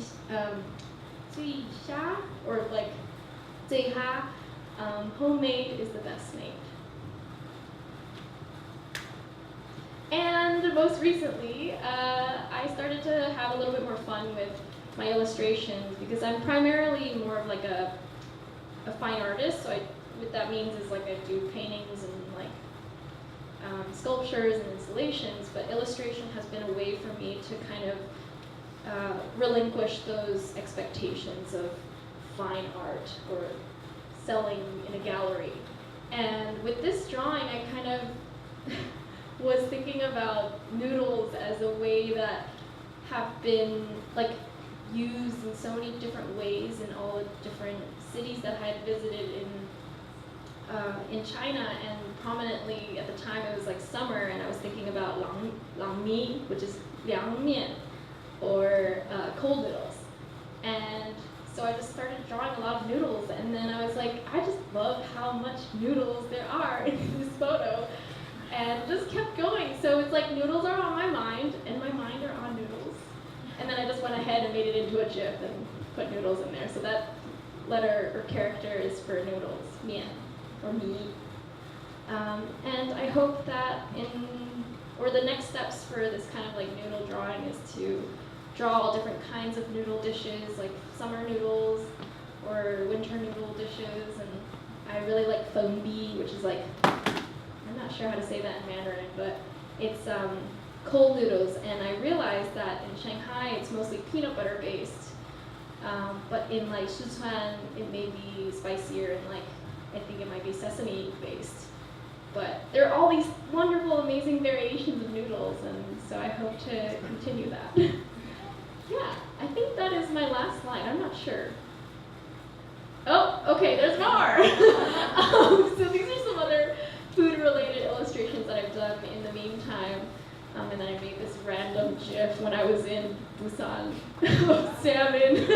虾, or like 醉虾. Homemade is the best made. And most recently, I started to have a little bit more fun with my illustrations, because I'm primarily more of like a fine artist. So what that means is like I do paintings and like sculptures and installations, but illustration has been a way for me to kind of relinquish those expectations of fine art or selling in a gallery. And with this drawing, I kind of was thinking about noodles as a way that have been like used in so many different ways in all the different cities that I had visited in China, and prominently at the time it was like summer, and I was thinking about lang mi, which is liang mian, or cold noodles. And so I just started drawing a lot of noodles, and then I was like, I just love how much noodles there are in this photo, and just kept going. So it's like noodles are on my mind, and my mind are on noodles. And then I just went ahead and made it into a GIF and put noodles in there. So that letter or character is for noodles, mian, or mi. And I hope that the next steps for this kind of like noodle drawing is to draw all different kinds of noodle dishes, like summer noodles or winter noodle dishes. And I really like Huiying B, which is like, I'm not sure how to say that in Mandarin, but it's cold noodles. And I realized that in Shanghai it's mostly peanut butter based, but in like Sichuan it may be spicier, and like I think it might be sesame based. But there are all these wonderful, amazing variations of noodles, and so I hope to continue that. Yeah, I think that is my last slide. I'm not sure. Oh, okay, there's more. So these are some other food-related illustrations that I've done in the meantime. And then I made this random GIF when I was in Busan of salmon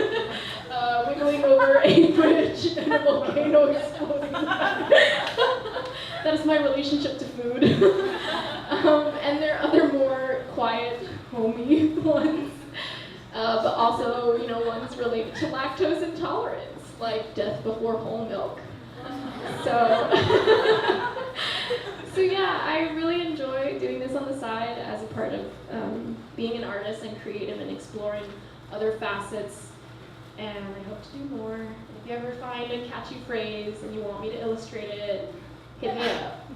wiggling over a bridge and a volcano exploding. That is my relationship to food. And there are other more quiet, homey ones, but also, you know, ones related to lactose intolerance, like death before whole milk. So yeah, I really enjoy doing this on the side as a part of being an artist and creative and exploring other facets, and I hope to do more. If you ever find a catchy phrase and you want me to illustrate it, hit me up.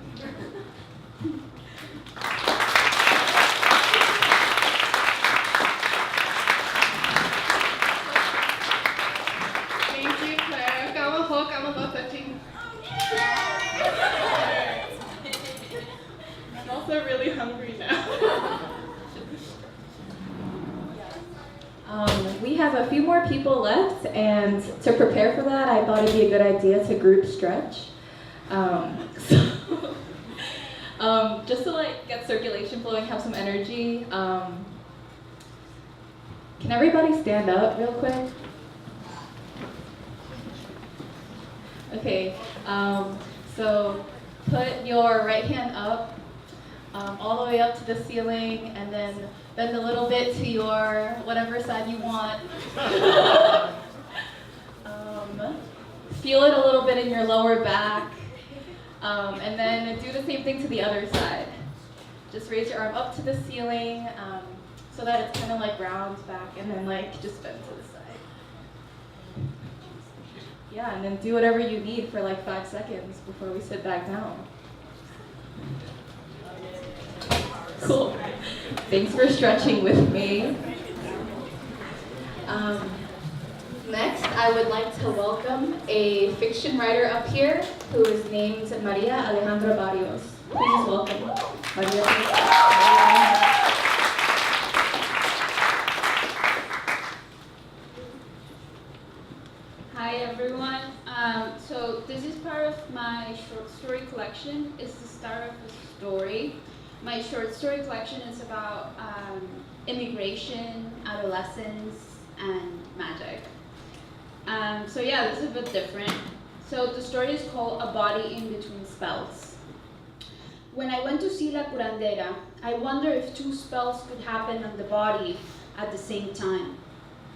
Thank you, Claire. I'm also really hungry now. We have a few more people left, and to prepare for that, I thought it'd be a good idea to group stretch. Just to like get circulation flowing, have some energy. Can everybody stand up real quick? Okay, so put your right hand up, all the way up to the ceiling, and then bend a little bit to your whatever side you want. Feel it a little bit in your lower back, and then do the same thing to the other side. Just raise your arm up to the ceiling, so that it's kind of like round back and then like just bend to the side. Yeah, and then do whatever you need for like 5 seconds before we sit back down. Cool. Thanks for stretching with me. Next, I would like to welcome a fiction writer up here who is named Maria Alejandra Barrios. Please welcome Maria. Hi everyone. So this is part of my short story collection. It's the start of a story. My short story collection is about immigration, adolescence, and magic. So yeah, this is a bit different. So the story is called A Body in Between Spells. When I went to see La Curandera, I wonder if 2 spells could happen on the body at the same time.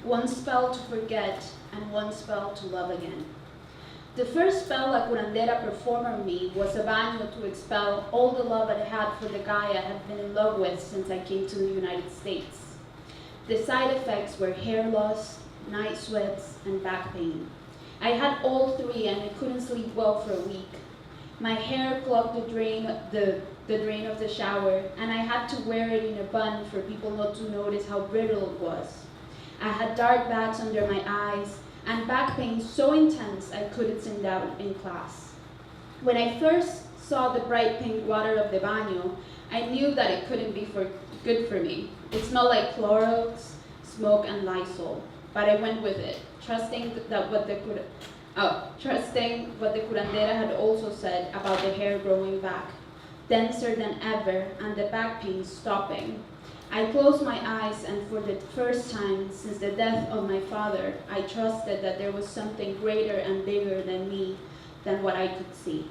1 spell to forget and 1 spell to love again. The first spell La Curandera performed on me was a baño to expel all the love I had for the guy I had been in love with since I came to the United States. The side effects were hair loss, night sweats, and back pain. I had all 3 and I couldn't sleep well for a week. My hair clogged the drain of the shower, and I had to wear it in a bun for people not to notice how brittle it was. I had dark bags under my eyes, and back pain so intense I couldn't sit down in class. When I first saw the bright pink water of the baño, I knew that it couldn't be good for me. It smelled like Clorox, smoke, and Lysol, but I went with it, trusting what the curandera had also said about the hair growing back, denser than ever, and the back pain stopping. I closed my eyes, and for the first time since the death of my father, I trusted that there was something greater and bigger than me, than what I could see.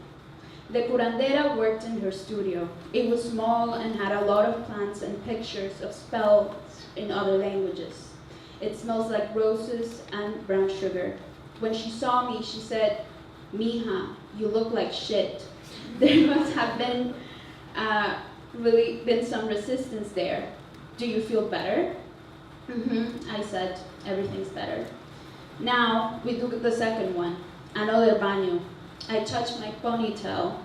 The curandera worked in her studio. It was small and had a lot of plants and pictures of spells in other languages. It smells like roses and brown sugar. When she saw me, she said, "Mija, you look like shit." There must have been really been some resistance there. "Do you feel better?" I said, "Everything's better." Now we do the second one, another baño. I touched my ponytail,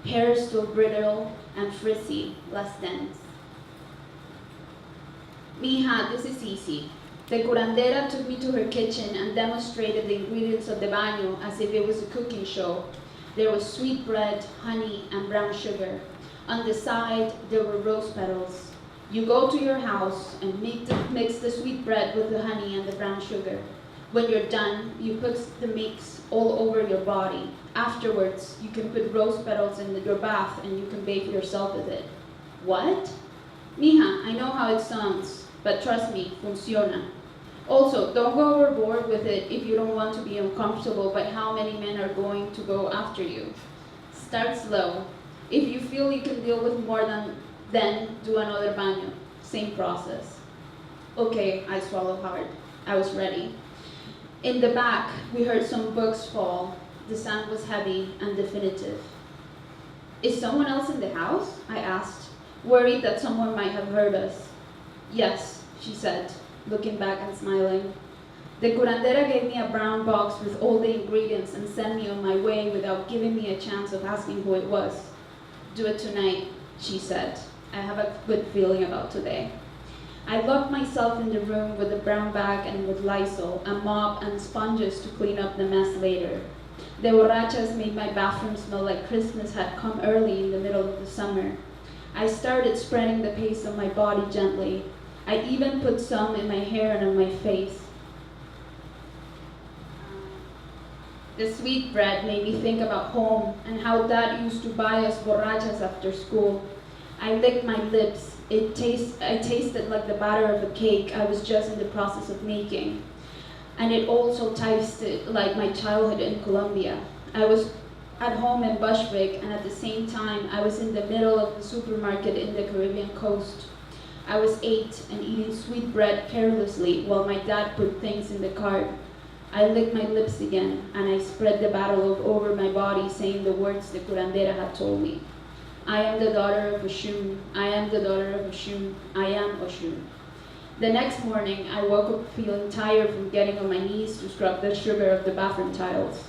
hair still brittle and frizzy, less dense. "Mija, this is easy." The curandera took me to her kitchen and demonstrated the ingredients of the baño as if it was a cooking show. There was sweet bread, honey, and brown sugar. On the side, there were rose petals. You go to your house and mix the sweet bread with the honey and the brown sugar. When you're done, you put the mix all over your body. Afterwards, you can put rose petals in your bath and you can bathe yourself with it. What? Mija, I know how it sounds, but trust me, funciona. Also, don't go overboard with it if you don't want to be uncomfortable by how many men are going to go after you. Start slow. If you feel you can deal with more then do another baño. Same process. Okay, I swallowed hard. I was ready. In the back, we heard some books fall. The sound was heavy and definitive. "Is someone else in the house?" I asked, worried that someone might have heard us. "Yes," she said, looking back and smiling. The curandera gave me a brown box with all the ingredients and sent me on my way without giving me a chance of asking who it was. "Do it tonight," she said. "I have a good feeling about today." I locked myself in the room with a brown bag and with Lysol, a mop, and sponges to clean up the mess later. The borrachas made my bathroom smell like Christmas had come early in the middle of the summer. I started spreading the paste on my body gently. I even put some in my hair and on my face. The sweet bread made me think about home and how Dad used to buy us borrachas after school. I licked my lips. I tasted like the batter of a cake I was just in the process of making. And it also tasted like my childhood in Colombia. I was at home in Bushwick, and at the same time, I was in the middle of the supermarket in the Caribbean coast. I was 8 and eating sweet bread carelessly while my dad put things in the cart. I licked my lips again, and I spread the batter over my body, saying the words the curandera had told me. "I am the daughter of Oshun. I am the daughter of Oshun. I am Oshun." The next morning, I woke up feeling tired from getting on my knees to scrub the sugar of the bathroom tiles.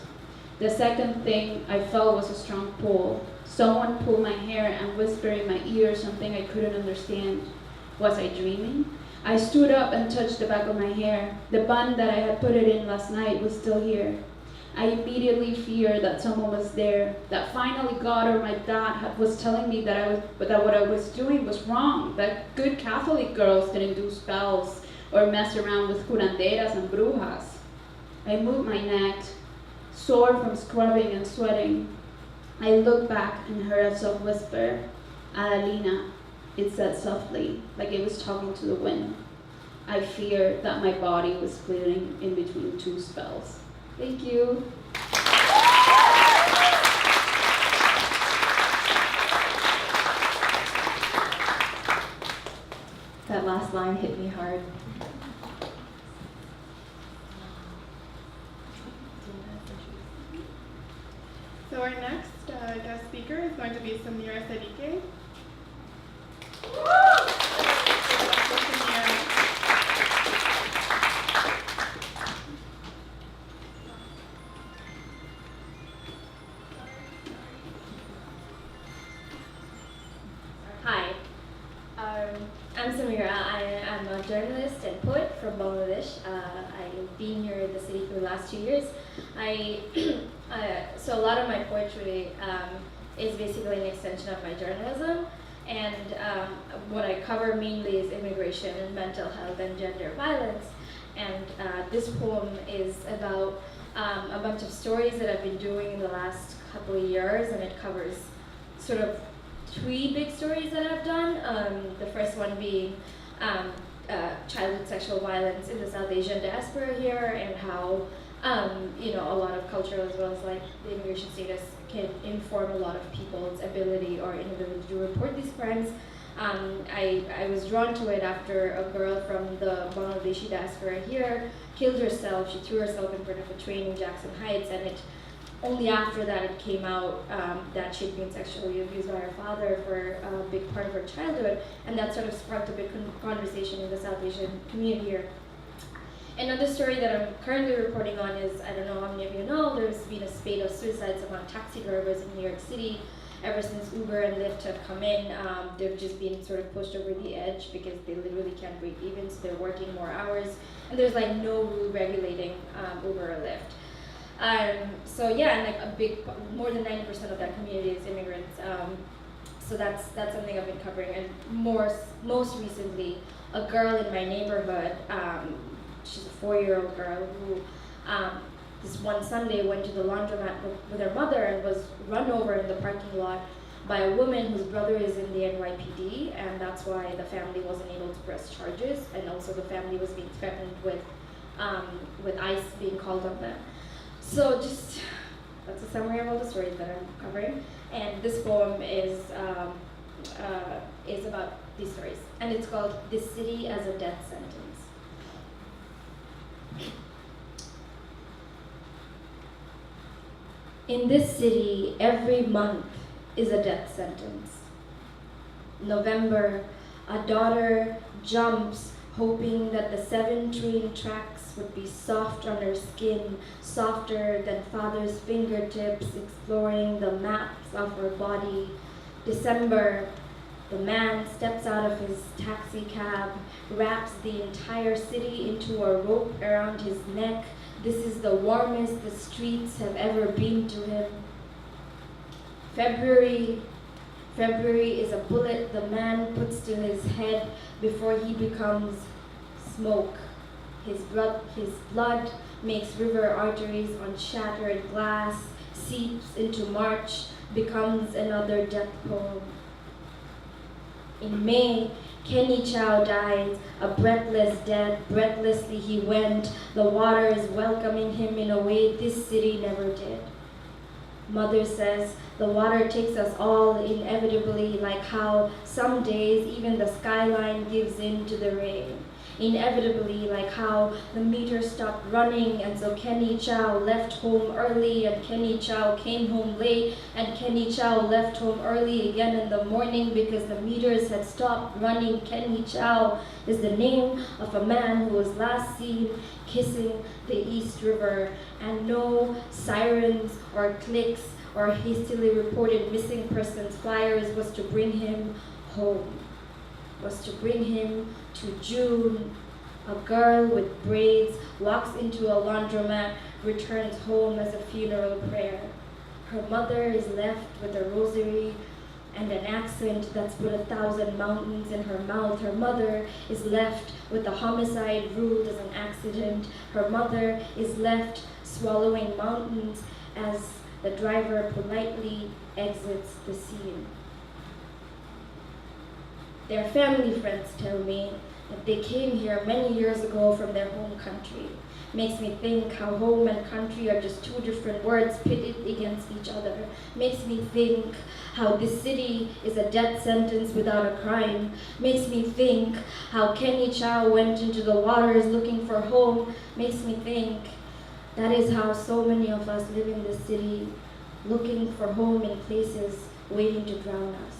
The second thing I felt was a strong pull. Someone pulled my hair and whispered in my ear something I couldn't understand. Was I dreaming? I stood up and touched the back of my hair. The bun that I had put it in last night was still here. I immediately feared that someone was there, that finally God or my dad was telling me that what I was doing was wrong, that good Catholic girls didn't do spells or mess around with curanderas and brujas. I moved my neck, sore from scrubbing and sweating. I looked back and heard a soft whisper, Adelina. It said softly, like it was talking to the wind. I feared that my body was splitting in between two spells. Thank you. That last line hit me hard. So our next guest speaker is going to be Samira Sadique. Hi, I'm Samira. I am a journalist and poet from Bangladesh. I've been here in the city for the last 2 years. So a lot of my poetry is basically an extension of my journalism, and what I cover mainly is immigration and mental health and gender violence. And this poem is about a bunch of stories that I've been doing in the last couple of years, and it covers sort of 3 big stories that I've done. The first one being childhood sexual violence in the South Asian diaspora here, and how a lot of cultural as well as like the immigration status can inform a lot of people's ability or inability to report these crimes. I was drawn to it after a girl from the Bangladeshi diaspora here killed herself. She threw herself in front of a train in Jackson Heights, and only after that it came out that she'd been sexually abused by her father for a big part of her childhood, and that sort of sparked a big conversation in the South Asian community here. Another story that I'm currently reporting on is, I don't know how many of you know, there's been a spate of suicides among taxi drivers in New York City. Ever since Uber and Lyft have come in, they've just been sort of pushed over the edge because they literally can't break even, so they're working more hours, and there's like no rule regulating Uber or Lyft. So yeah, and like more than 90% of that community is immigrants. So that's something I've been covering, and most recently, a girl in my neighborhood. She's a 4-year-old girl who this one Sunday went to the laundromat with her mother and was run over in the parking lot by a woman whose brother is in the NYPD, and that's why the family wasn't able to press charges, and also the family was being threatened with ICE being called on them. So that's a summary of all the stories that I'm covering, and this poem is about these stories, and it's called "This City as a Death Sentence." In this city, every month is a death sentence. November, a daughter jumps, hoping that the 7 train tracks would be soft on her skin, softer than father's fingertips, exploring the maps of her body. December, the man steps out of his taxi cab, wraps the entire city into a rope around his neck. This is the warmest the streets have ever been to him. February is a bullet the man puts to his head before he becomes smoke. His blood makes river arteries on shattered glass, seeps into March, becomes another death poem. In May, Kenny Chow died, a breathless death. Breathlessly he went. The water is welcoming him in a way this city never did. Mother says the water takes us all inevitably, like how some days even the skyline gives in to the rain. inevitably, like how the meter stopped running, and so Kenny Chow left home early, and Kenny Chow came home late, and Kenny Chow left home early again in the morning because the meters had stopped running. Kenny Chow is the name of a man who was last seen kissing the East River, and no sirens or clicks or hastily reported missing persons flyers was to bring him home, was to bring him to June. A girl with braids walks into a laundromat, returns home as a funeral prayer. Her mother is left with a rosary and an accent that's put 1,000 mountains in her mouth. Her mother is left with the homicide ruled as an accident. Her mother is left swallowing mountains as the driver politely exits the scene. Their family friends tell me that they came here many years ago from their home country. Makes me think how home and country are just two different words pitted against each other. Makes me think how this city is a death sentence without a crime. Makes me think how Kenny Chow went into the waters looking for home. Makes me think that is how so many of us live in this city, looking for home in places waiting to drown us.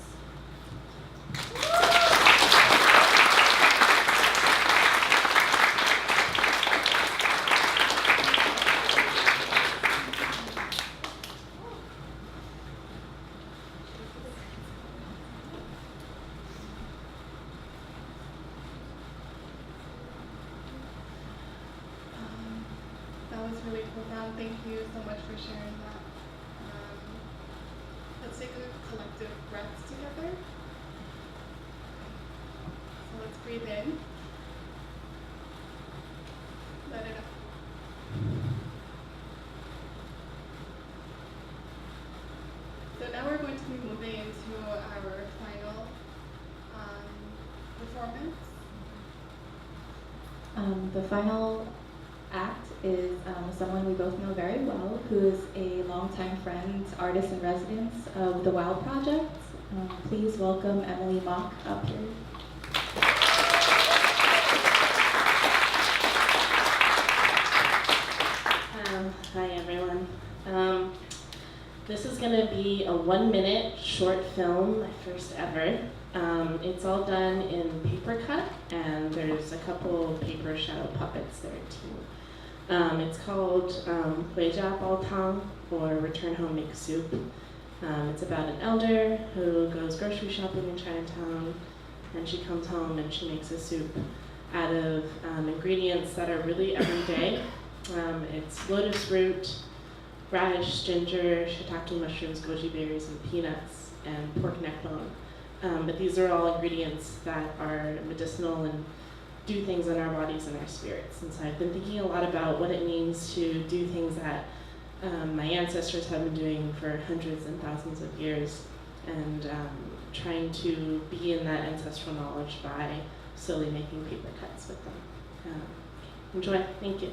That was really profound. Thank you so much for sharing that. Let's take a collective breath together. So let's breathe in. Let it out. So now we're going to be moving into our final performance. The final act is someone we both know very well, who is a longtime friend, artist in residence of the W.O.W project. Please welcome Emily Mock up here. Hi everyone. This is going to be a 1-minute short film, my first ever. It's all done in paper cut, and there's a couple paper shadow puppets there too. It's called Huiying Bao, or Return Home Make Soup. It's about an elder who goes grocery shopping in Chinatown, and she comes home and she makes a soup out of ingredients that are really everyday. It's lotus root, radish, ginger, shiitake mushrooms, goji berries, and peanuts, and pork neck bone. But these are all ingredients that are medicinal and do things in our bodies and our spirits. And so I've been thinking a lot about what it means to do things that my ancestors have been doing for hundreds and thousands of years, and trying to be in that ancestral knowledge by slowly making paper cuts with them. Enjoy. Thank you.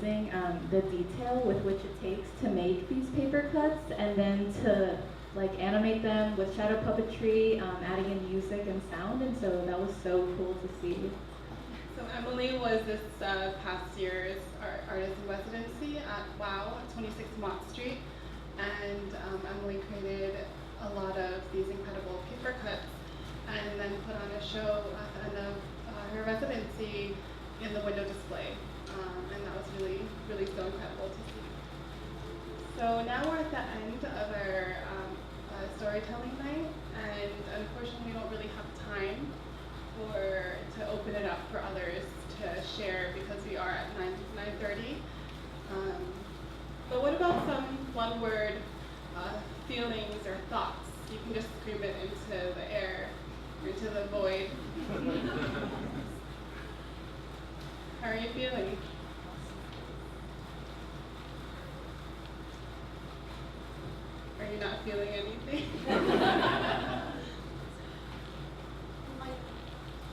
amazing, the detail with which it takes to make these paper cuts and then to like animate them with shadow puppetry, adding in music and sound, and so that was so cool to see. So Emily was this past year's artist in residency at W.O.W. at 26 Mott Street, and Emily created a lot of these incredible paper cuts and then put on a show at the end of her residency in the window display, and that was really, really so incredible to see. So now we're at the end of our storytelling night, and unfortunately we don't really have time to open it up for others to share because we are at 9:30. But what about some one-word feelings or thoughts? You can just scream it into the air, or into the void. How are you feeling? Are you not feeling anything?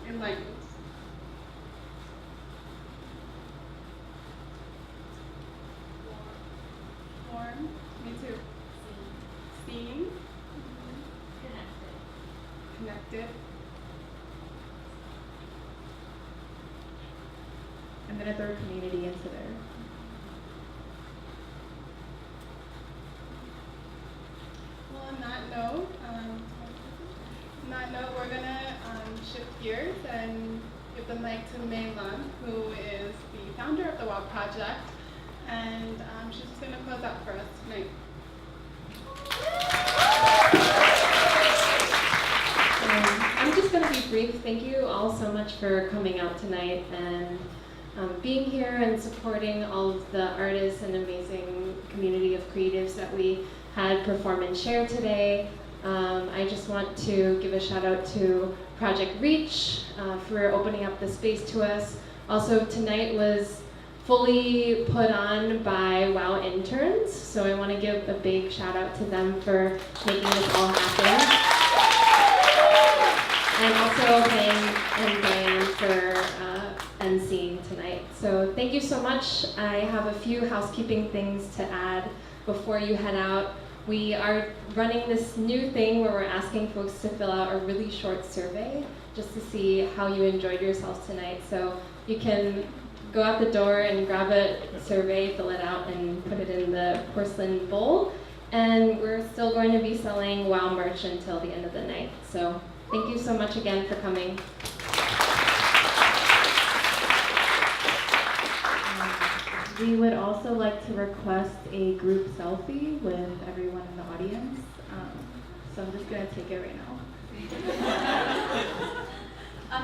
Enlightened. Warm. Me too. Seen. Connected. I'm gonna throw community into there. Well, on that note, we're gonna shift gears and give the mic to Mei Lum, who is the founder of the W.O.W project, and she's just gonna close out for us tonight. I'm just going to be brief. Thank you all so much for coming out tonight and being here and supporting all of the artists and amazing community of creatives that we had perform and share today. I just want to give a shout out to Project Reach for opening up the space to us. Also, tonight was fully put on by WOW interns, so I want to give a big shout out to them for making this all happen. And also Mei and Diane for emceeing tonight. So thank you so much. I have a few housekeeping things to add before you head out. We are running this new thing where we're asking folks to fill out a really short survey just to see how you enjoyed yourselves tonight. So you can go out the door and grab a survey, fill it out, and put it in the porcelain bowl. And we're still going to be selling WOW merch until the end of the night. So thank you so much again for coming. We would also like to request a group selfie with everyone in the audience. So I'm just going to take it right now.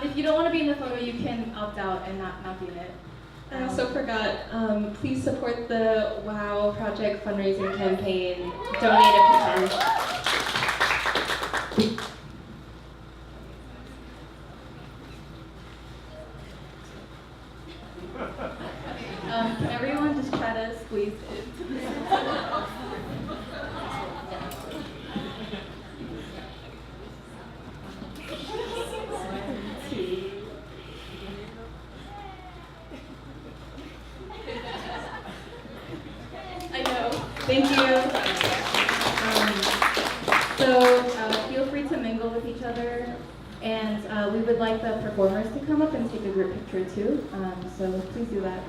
If you don't want to be in the photo, you can opt out and not be in it. I also forgot, please support the WOW Project fundraising campaign. Donate if you can. Can everyone just try to squeeze in? I know. Thank you. So feel free to mingle with each other, and we would like the performers to come up and take a group picture too. So please do that.